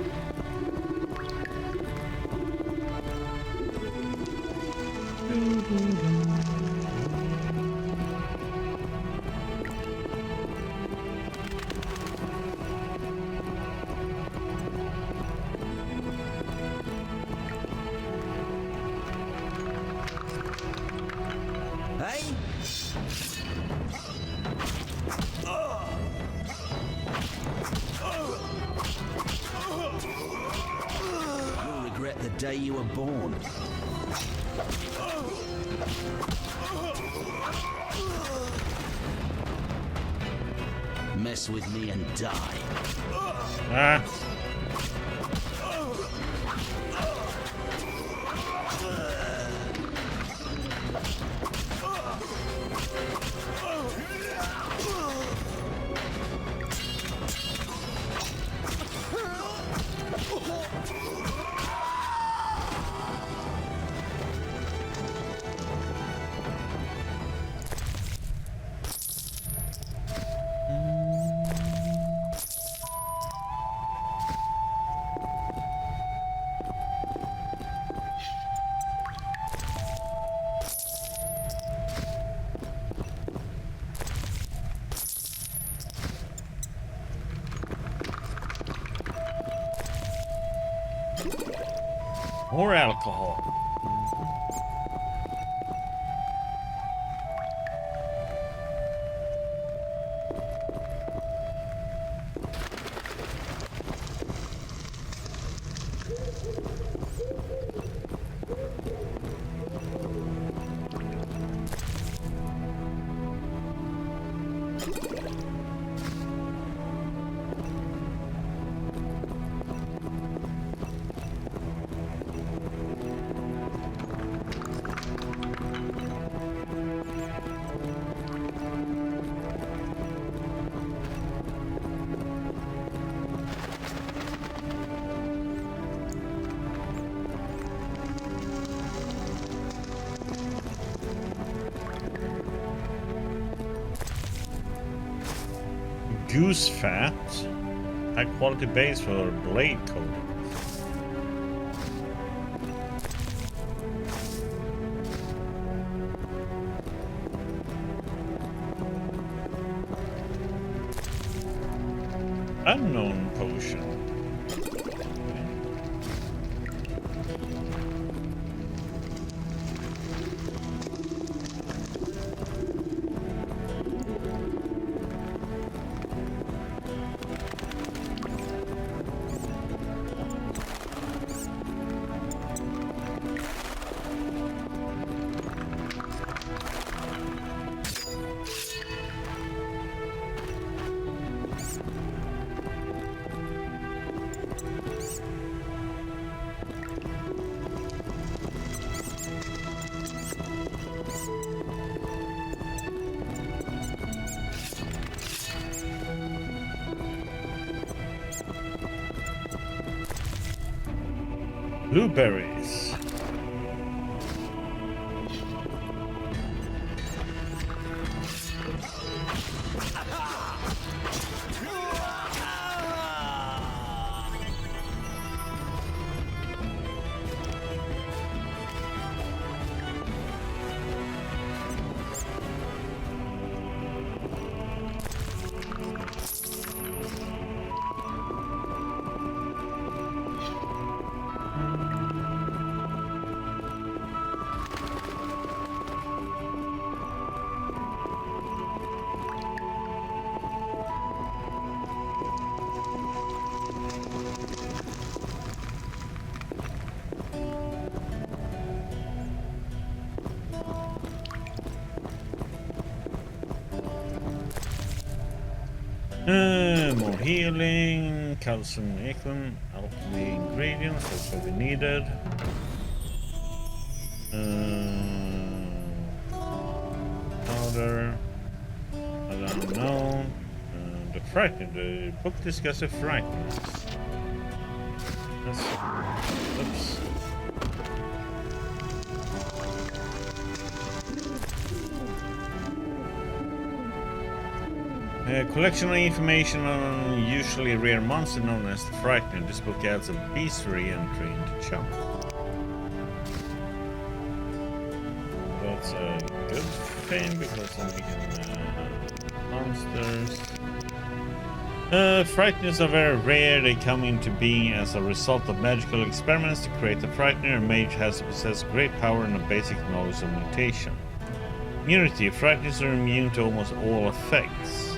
Hey? You'll regret the day you were born. Mess with me and die. Ah. More alcohol. Goose fat. High quality base for blade coating. Unknown potion. Blueberries. More healing, calcium, equum, alchemy ingredients, that's what we needed. Powder, unknown. The frightening. The book discusses frighteners. Oops. A collection of information on a usually rare monster known as the Frightener. This book adds a bestiary entry into chunk. That's a good thing because then we can monsters. Frighteners are very rare. They come into being as a result of magical experiments to create the Frightener. A mage has to possess great power and a basic knowledge of mutation. Immunity. Frighteners are immune to almost all effects.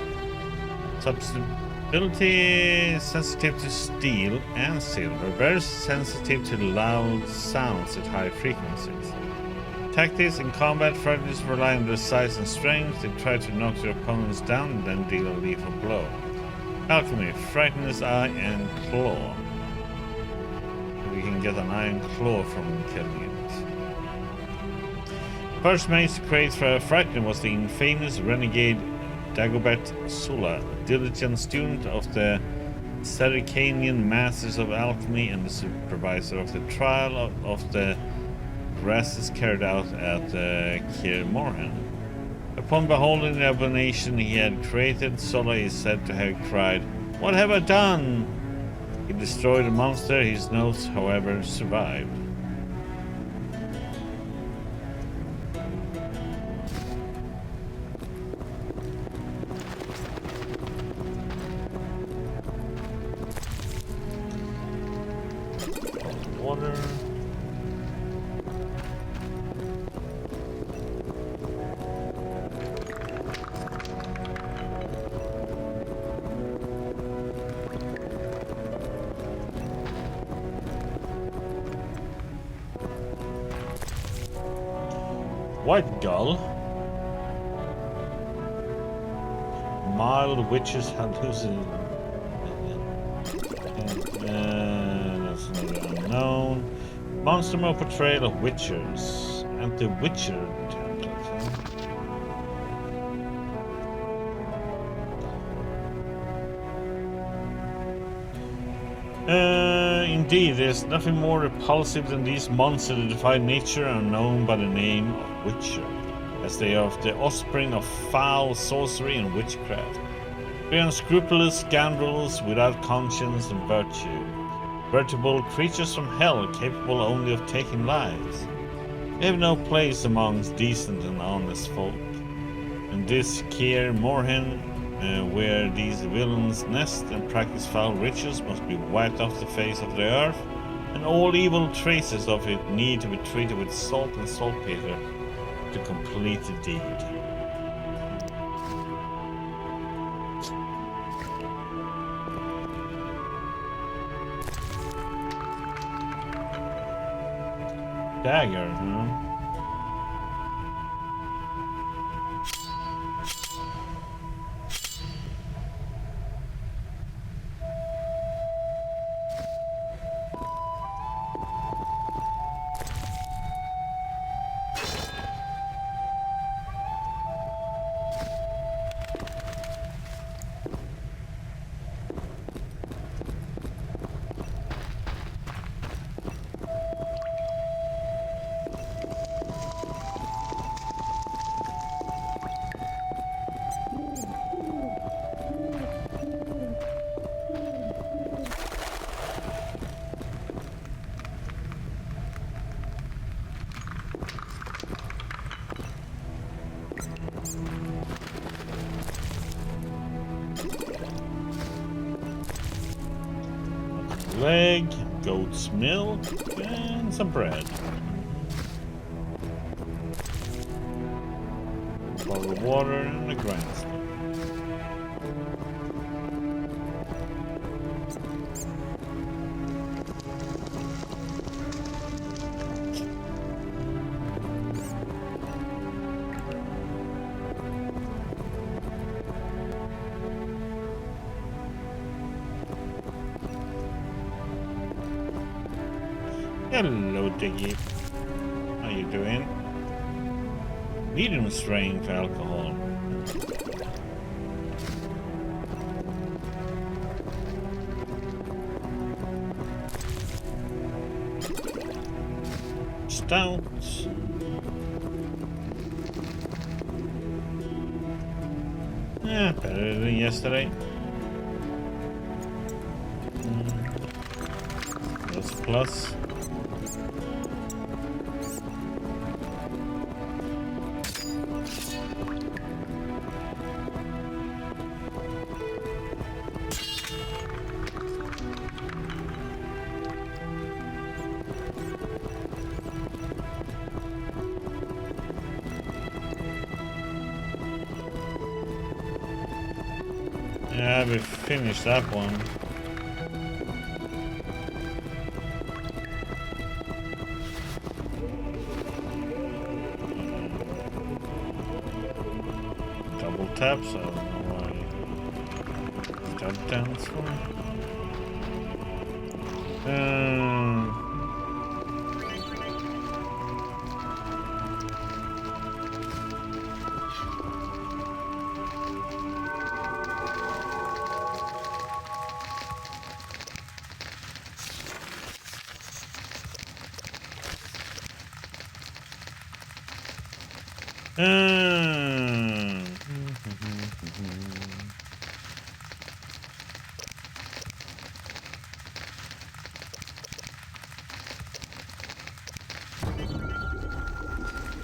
Substitutability, sensitive to steel and silver, very sensitive to loud sounds at high frequencies. Tactics in combat, frighteners rely on their size and strength. They try to knock their opponents down and then deal a lethal blow. Alchemy, frighteners eye and claw. We can get an iron claw from killing it. First mage to create Frightener was the infamous renegade Dagobert Sula, diligent student of the Saracanian masters of alchemy and the supervisor of the trial of the grasses carried out at Kaer Morhen. Upon beholding the abomination he had created, Sula is said to have cried, "What have I done?" He destroyed the monster. His notes, however, survived. Water. White gull. Mild witches hallucination. That's another unknown. Monster mode portrayal of witchers. Anti-witcher. Indeed, there's nothing more repulsive than these monsters that defy nature and are known by the name of Witcher, as they are the offspring of foul sorcery and witchcraft. They are unscrupulous scoundrels without conscience and virtue, veritable creatures from hell capable only of taking lives. They have no place amongst decent and honest folk. In this Kaer Morhen, where these villains nest and practice foul rituals, must be wiped off the face of the earth, and all evil traces of it need to be treated with salt and saltpeter to complete the deed. Dagger, huh? Leg, goat's milk, and some bread. A bottle of water and a grindstone. Hello, Diggy. How you doing? Medium strength alcohol. Stout. Yeah, better than yesterday. That's plus. Yeah, we finished that one. Double taps, I don't know why. Tap dance for.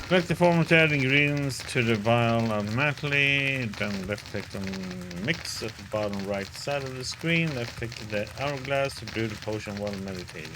Select the formatted ingredients to the vial automatically. Then left click on mix at the bottom right side of the screen. Left click the hourglass to brew the potion while meditating.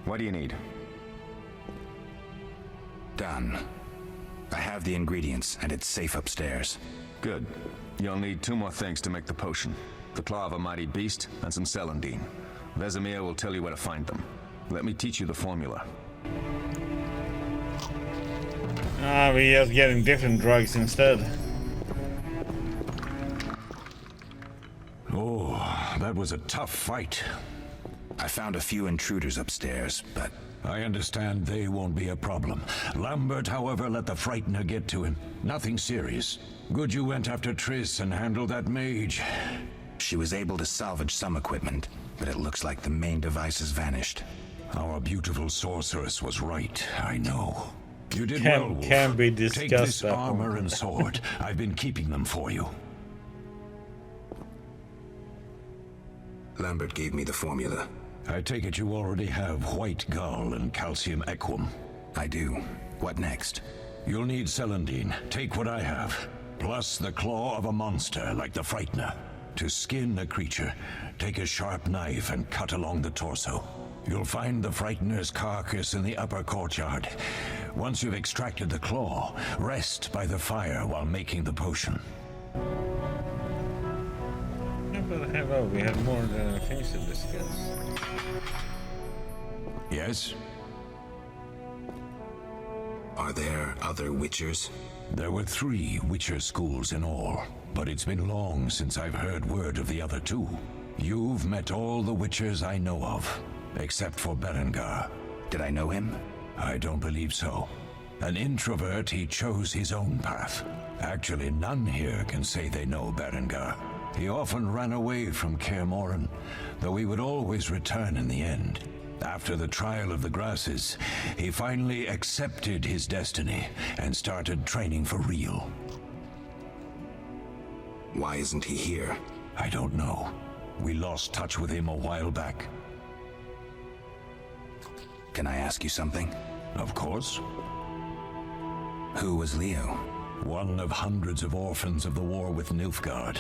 What do you need? Done. I have the ingredients, and it's safe upstairs. Good. You'll need 2 more things to make the potion. The claw of a mighty beast and some celandine. Vesemir will tell you where to find them. Let me teach you the formula. We're just getting different drugs instead. Oh, that was a tough fight. I found a few intruders upstairs, but I understand they won't be a problem. Lambert, however, let the Frightener get to him. Nothing serious. Good you went after Triss and handled that mage. she was able to salvage some equipment, but it looks like the main device has vanished. Our beautiful sorceress was right, I know. You did Can well, Wolf. be discussed. Take this armor and sword. I've been keeping them for you. Lambert gave me the formula. I take it you already have white gull and calcium equum. I do. What next? You'll need celandine. Take what I have. Plus the claw of a monster like the Frightener. To skin a creature, take a sharp knife and cut along the torso. You'll find the Frightener's carcass in the upper courtyard. Once you've extracted the claw, rest by the fire while making the potion. Hello, we have more things to discuss. Yes? Are there other Witchers? There were 3 Witcher schools in all, but it's been long since I've heard word of the other 2. You've met all the Witchers I know of, except for Berengar. Did I know him? I don't believe so. An introvert, he chose his own path. Actually, none here can say they know Berengar. He often ran away from Kaer Morhen, though he would always return in the end. After the trial of the grasses, he finally accepted his destiny and started training for real. Why isn't he here? I don't know. We lost touch with him a while back. Can I ask you something? Of course. Who was Leo? One of hundreds of orphans of the war with Nilfgaard.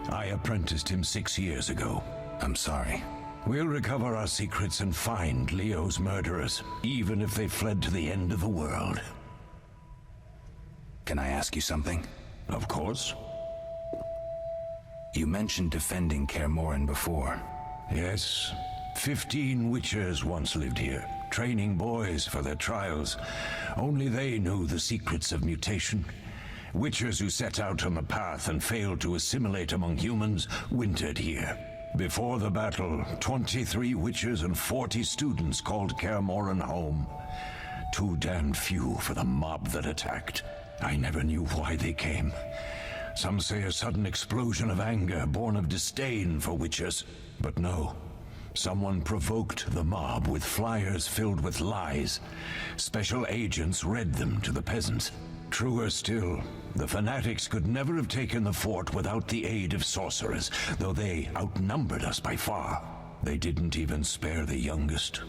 I apprenticed him 6 years ago. I'm sorry. We'll recover our secrets and find Leo's murderers, even if they fled to the end of the world. Can I ask you something? Of course. You mentioned defending Kaer Morhen before. Yes. 15 witchers once lived here, training boys for their trials. Only they knew the secrets of mutation. Witchers who set out on the path and failed to assimilate among humans wintered here. Before the battle, 23 witchers and 40 students called Kaer Morhen home. Too damned few for the mob that attacked. I never knew why they came. Some say a sudden explosion of anger born of disdain for witchers. But no. Someone provoked the mob with flyers filled with lies. Special agents read them to the peasants. Truer still, the fanatics could never have taken the fort without the aid of sorcerers, though they outnumbered us by far. They didn't even spare the youngest.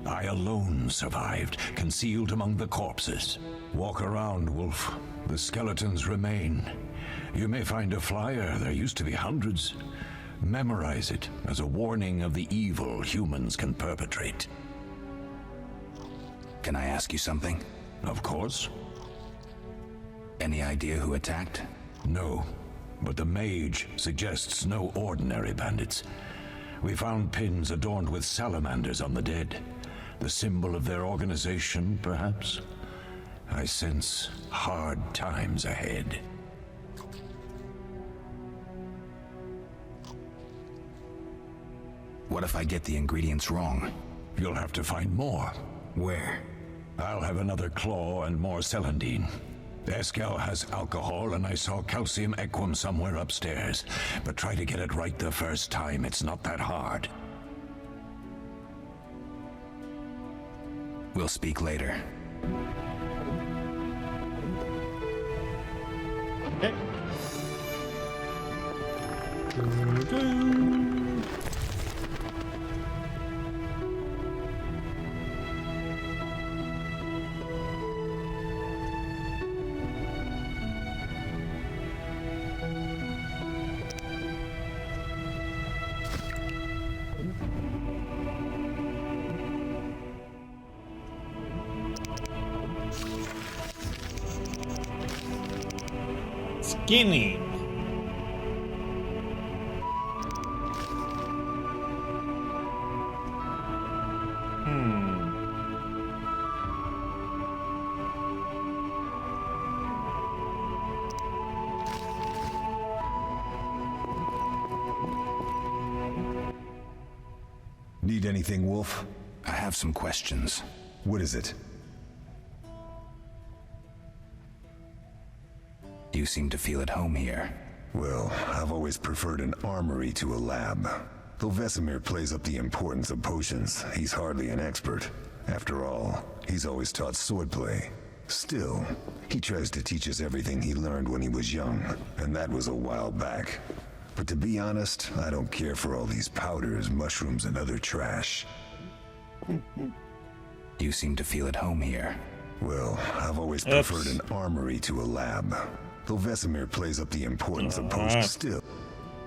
I alone survived, concealed among the corpses. Walk around, Wolf. The skeletons remain. You may find a flyer, there used to be hundreds. Memorize it as a warning of the evil humans can perpetrate. Can I ask you something? Of course. Any idea who attacked? No, but the mage suggests no ordinary bandits. We found pins adorned with salamanders on the dead. The symbol of their organization, perhaps? I sense hard times ahead. What if I get the ingredients wrong? You'll have to find more. Where? I'll have another claw and more celandine. Eskel has alcohol, and I saw calcium equum somewhere upstairs. But try to get it right the first time. It's not that hard. We'll speak later. Okay. Skinny. Need anything, Wolf? I have some questions. What is it? You seem to feel at home here. Well, I've always preferred an armory to a lab. Though Vesemir plays up the importance of potions, he's hardly an expert. After all, he's always taught swordplay. Still, he tries to teach us everything he learned when he was young, and that was a while back. But to be honest, I don't care for all these powders, mushrooms, and other trash. You seem to feel at home here. Well, I've always preferred an armory to a lab. Though Vesemir plays up the importance of potions still.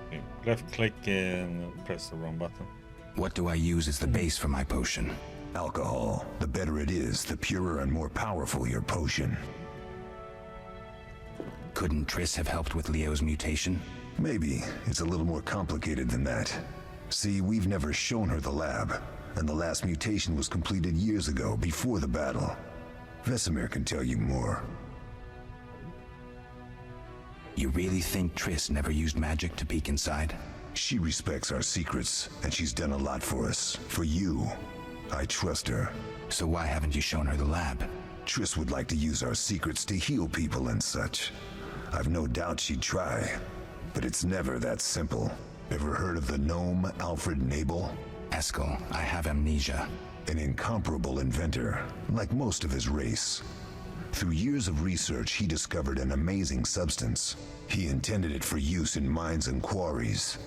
Okay. Left click and press the wrong button. What do I use as the base for my potion? Alcohol. The better it is, the purer and more powerful your potion. Couldn't Triss have helped with Leo's mutation? Maybe. It's a little more complicated than that. See, we've never shown her the lab, and the last mutation was completed years ago, before the battle. Vesemir can tell you more. You really think Triss never used magic to peek inside? She respects our secrets, and she's done a lot for us. For you. I trust her. So why haven't you shown her the lab? Triss would like to use our secrets to heal people and such. I've no doubt she'd try. But it's never that simple. Ever heard of the gnome Alfred Nabel? Eskel, I have amnesia. An incomparable inventor, like most of his race. Through years of research, he discovered an amazing substance. He intended it for use in mines and quarries.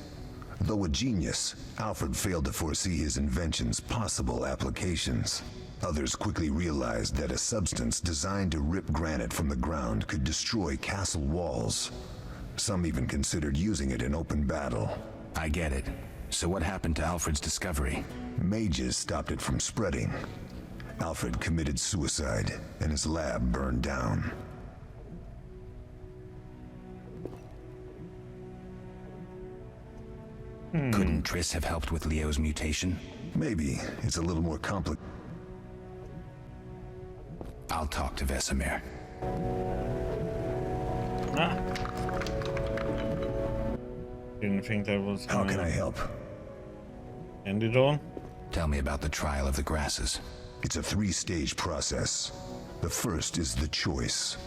Though a genius, Alfred failed to foresee his invention's possible applications. Others quickly realized that a substance designed to rip granite from the ground could destroy castle walls. Some even considered using it in open battle. I get it. So what happened to Alfred's discovery? Mages stopped it from spreading. Alfred committed suicide, and his lab burned down. Couldn't Triss have helped with Leo's mutation? Maybe. It's a little more complicated. I'll talk to Vesemir. Didn't think that was. How can I help? End it all? Tell me about the trial of the grasses. It's a 3-stage process. The first is the choice.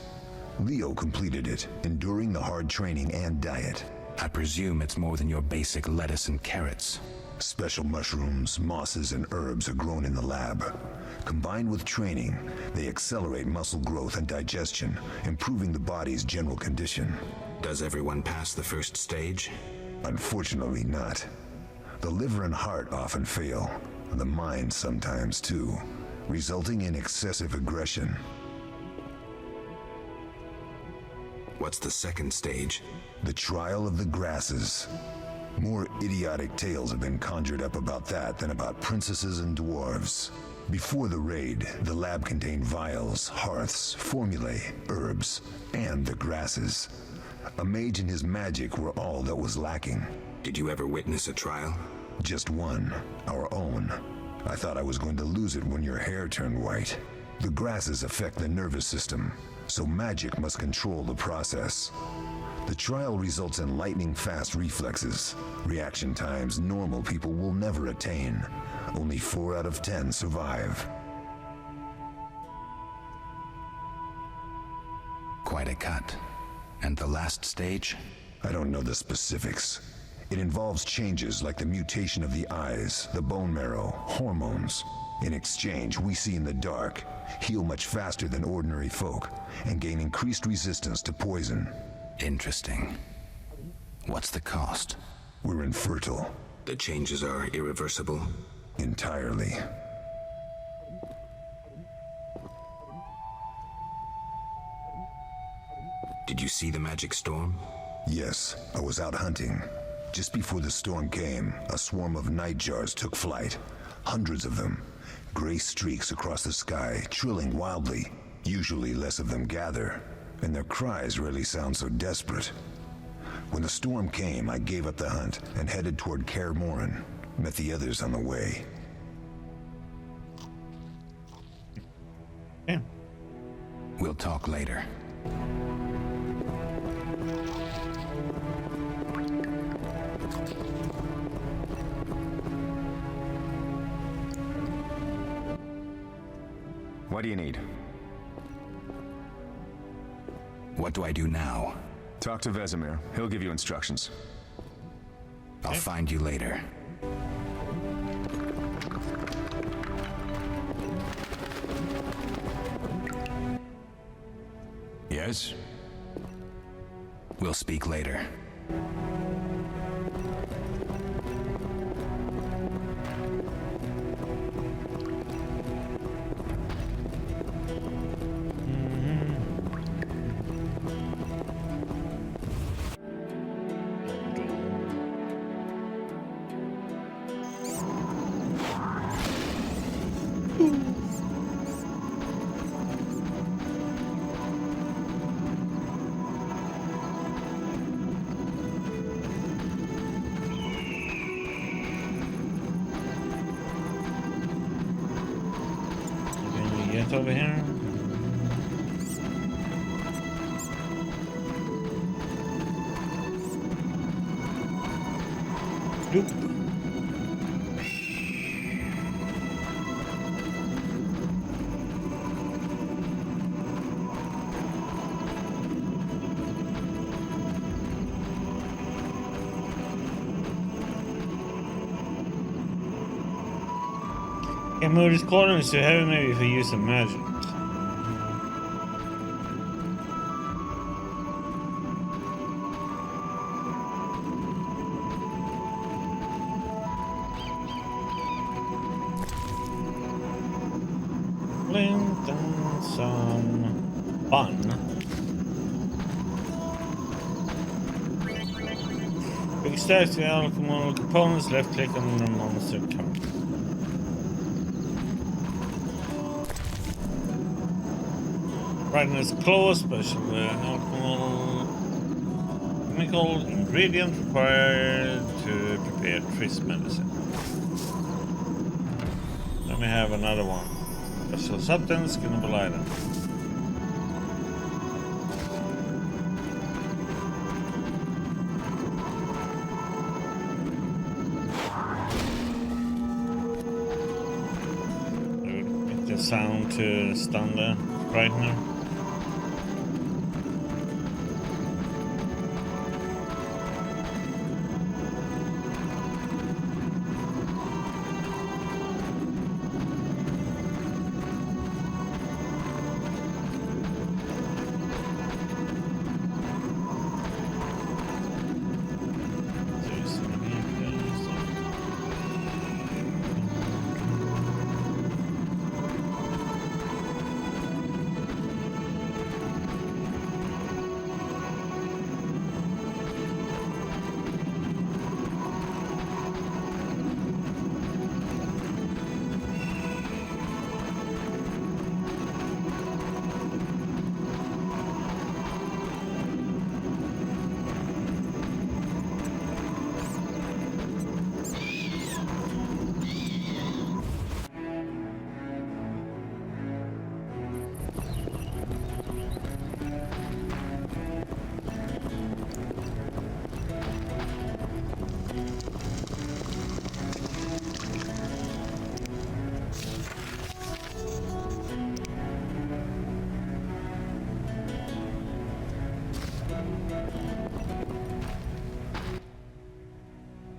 Leo completed it, enduring the hard training and diet. I presume it's more than your basic lettuce and carrots. Special mushrooms, mosses, and herbs are grown in the lab. Combined with training, they accelerate muscle growth and digestion, improving the body's general condition. Does everyone pass the first stage? Unfortunately not. The liver and heart often fail, the mind sometimes too, resulting in excessive aggression. What's the second stage? The trial of the grasses. More idiotic tales have been conjured up about that than about princesses and dwarves. Before the raid, the lab contained vials, hearths, formulae, herbs, and the grasses. A mage and his magic were all that was lacking. Did you ever witness a trial? Just one, our own. I thought I was going to lose it when your hair turned white. The grasses affect the nervous system, so magic must control the process. The trial results in lightning-fast reflexes, reaction times normal people will never attain. Only 4 out of 10 survive. Quite a cut. And the last stage? I don't know the specifics. It involves changes like the mutation of the eyes, the bone marrow, hormones. In exchange, we see in the dark, heal much faster than ordinary folk, and gain increased resistance to poison. Interesting. What's the cost? We're infertile. The changes are irreversible? Entirely. Did you see the magic storm? Yes, I was out hunting. Just before the storm came, a swarm of nightjars took flight. Hundreds of them. Gray streaks across the sky, trilling wildly. Usually less of them gather, and their cries rarely sound so desperate. When the storm came, I gave up the hunt and headed toward Kaer Morhen. Met the others on the way. Yeah. We'll talk later. What do you need? What do I do now? Talk to Vesemir. He'll give you instructions. I'll find you later. Yes? We'll speak later. Over here. Nope. Can move this corner is too heavy maybe if we use some magic. flint and some fun. Quick start to alchemical components, left click on the monster card. Brightness close, special chemical ingredient required to prepare Triss medicine. Let me have another one. Special substance, skinnable item. Make the sound to stun the brightener.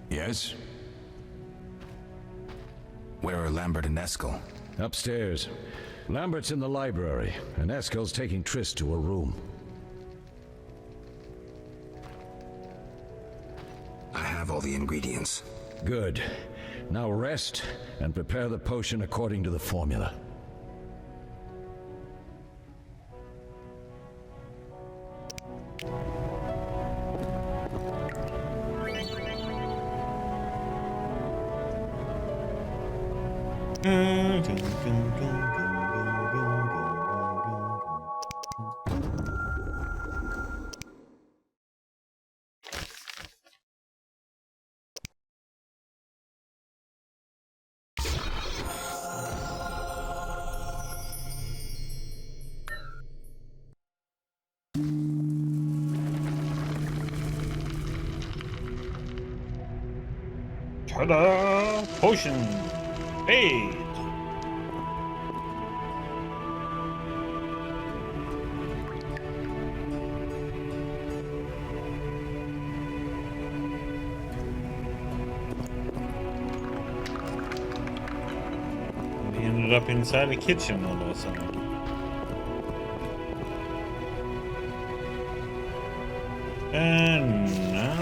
Yes? Where are Lambert and Eskel? Upstairs. Lambert's in the library, and Eskel's taking Triss to a room. I have all the ingredients. Good. Now rest, and prepare the potion according to the formula. Ta-da! Potion! Hey! We ended up inside the kitchen all of a sudden. And now...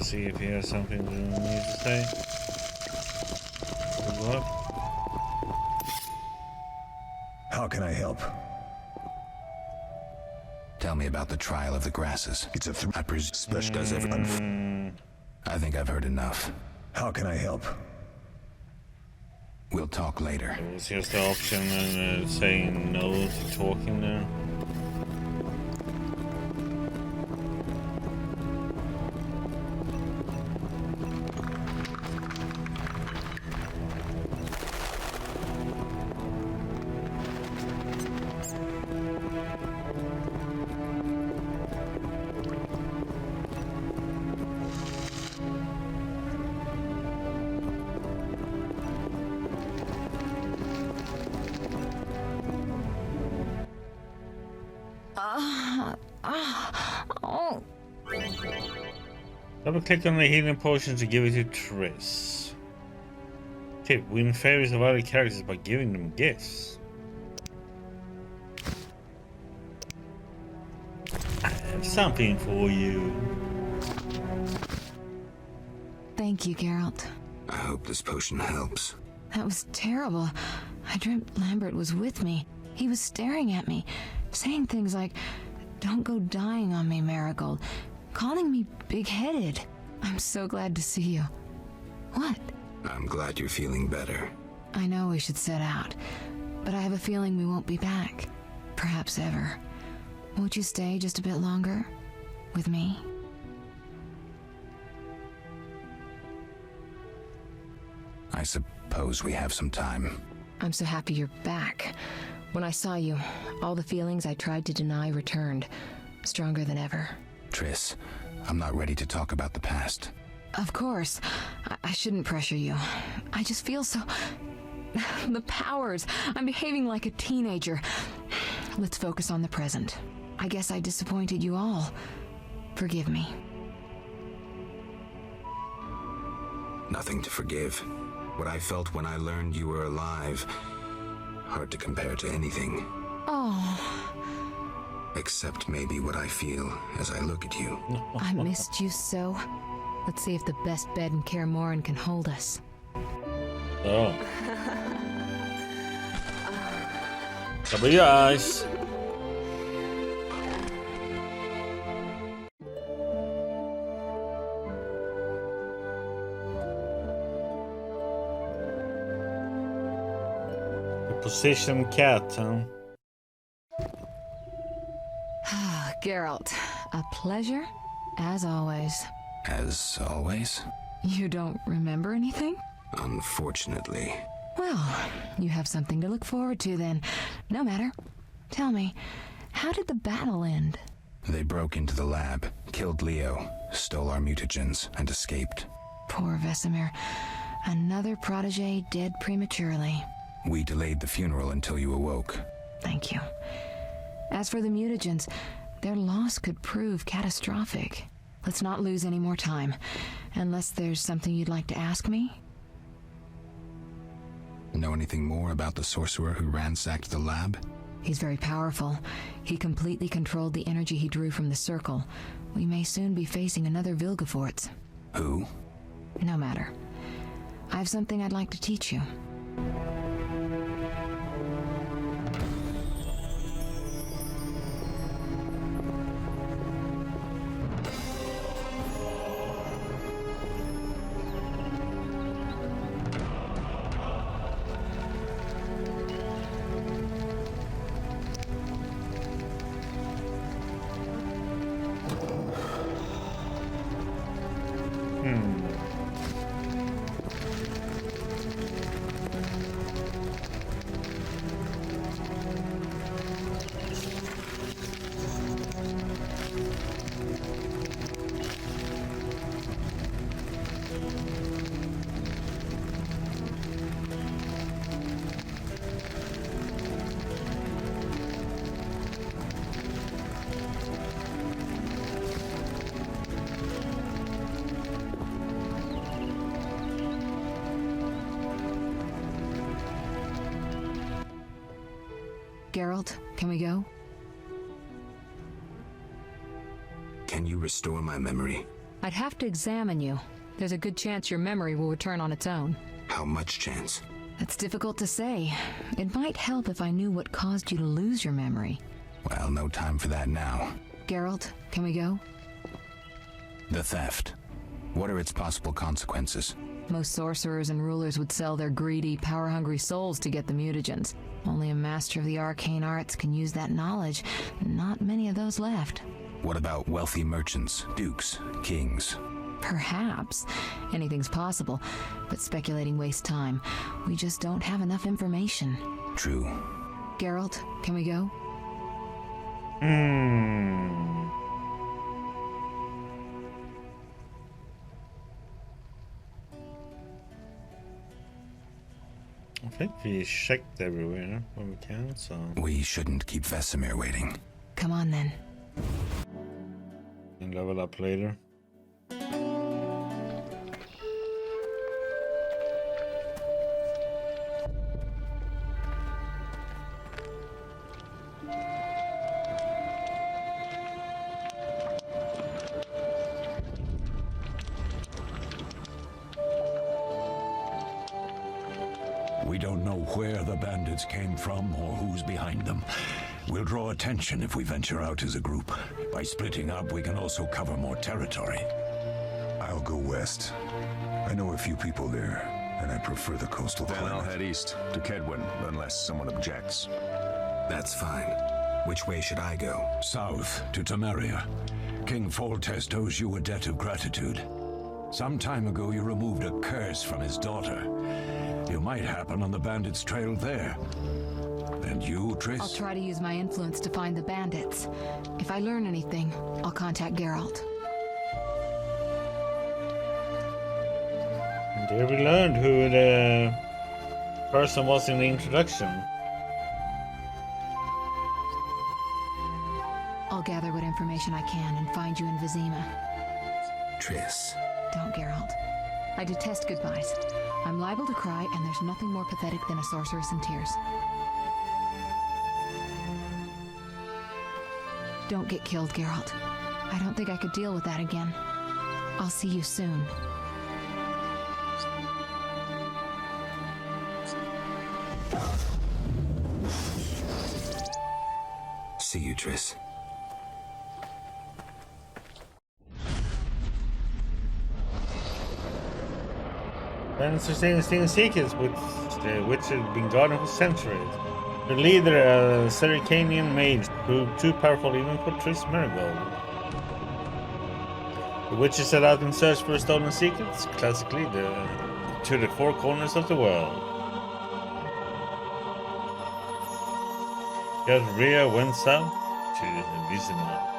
see if he has something to need to say. Good luck. How can I help? Tell me about the trial of the grasses. It's a I presume Special does everyone. I think I've heard enough. How can I help? We'll talk later. It was just the option and saying no to talking there. Double click on the healing potion to give it to Triss. Tip: win favors of other characters by giving them gifts. I have something for you. Thank you, Geralt. I hope this potion helps. That was terrible. I dreamt Lambert was with me. He was staring at me, saying things like, "Don't go dying on me, Marigold," calling me big-headed. I'm so glad to see you. What? I'm glad you're feeling better. I know we should set out, but I have a feeling we won't be back. Perhaps ever. Won't you stay just a bit longer? With me? I suppose we have some time. I'm so happy you're back. When I saw you, all the feelings I tried to deny returned, stronger than ever. Triss, I'm not ready to talk about the past. Of course. I shouldn't pressure you. I just feel so... The powers. I'm behaving like a teenager. Let's focus on the present. I guess I disappointed you all. Forgive me. Nothing to forgive. What I felt when I learned you were alive, hard to compare to anything. Oh. Except maybe what I feel as I look at you. I missed you so. Let's see if the best bed in Kaer Morhen can hold us. Oh. Cover your eyes. Position cat, huh? Geralt, a pleasure, as always. As always? You don't remember anything? Unfortunately. Well, you have something to look forward to then. No matter. Tell me, how did the battle end? They broke into the lab, killed Leo, stole our mutagens, and escaped. Poor Vesemir. Another protege dead prematurely. We delayed the funeral until you awoke. Thank you. As for the mutagens, their loss could prove catastrophic. Let's not lose any more time. Unless there's something you'd like to ask me? Know anything more about the sorcerer who ransacked the lab? He's very powerful. He completely controlled the energy he drew from the circle. We may soon be facing another Vilgefortz. Who? No matter. I have something I'd like to teach you. Geralt, can we go? Can you restore my memory? I'd have to examine you. There's a good chance your memory will return on its own. How much chance? That's difficult to say. It might help if I knew what caused you to lose your memory. Well, no time for that now. Geralt, can we go? The theft. What are its possible consequences? Most sorcerers and rulers would sell their greedy, power-hungry souls to get the mutagens. Only a master of the arcane arts can use that knowledge. Not many of those left. What about wealthy merchants, dukes, kings? Perhaps. Anything's possible, but speculating wastes time. We just don't have enough information. True. Geralt, can we go? I think we checked everywhere when we can, so... We shouldn't keep Vesemir waiting. Come on, then. And level up later. We don't know where the bandits came from or who's behind them. We'll draw attention if we venture out as a group. By splitting up, we can also cover more territory. I'll go west. I know a few people there, and I prefer the coastal Then climate. I'll head east to Kedwin, unless someone objects. That's fine. Which way should I go? South to Temeria. King Foltest owes you a debt of gratitude. Some time ago, you removed a curse from his daughter. You might happen on the bandits' trail there. And you, Triss? I'll try to use my influence to find the bandits. If I learn anything, I'll contact Geralt. And there we learned who the person was in the introduction. I'll gather what information I can and find you in Vizima. Triss. Don't, Geralt. I detest goodbyes. I'm liable to cry, and there's nothing more pathetic than a sorceress in tears. Don't get killed, Geralt. I don't think I could deal with that again. I'll see you soon. See you, Triss. And sustaining secrets which had been guarded for centuries. The leader, a Sericanian mage, proved too powerful even for Triss Marigold. The witches set out in search for stolen secrets, classically to the four corners of the world. Yet Rhea went south to Vizima.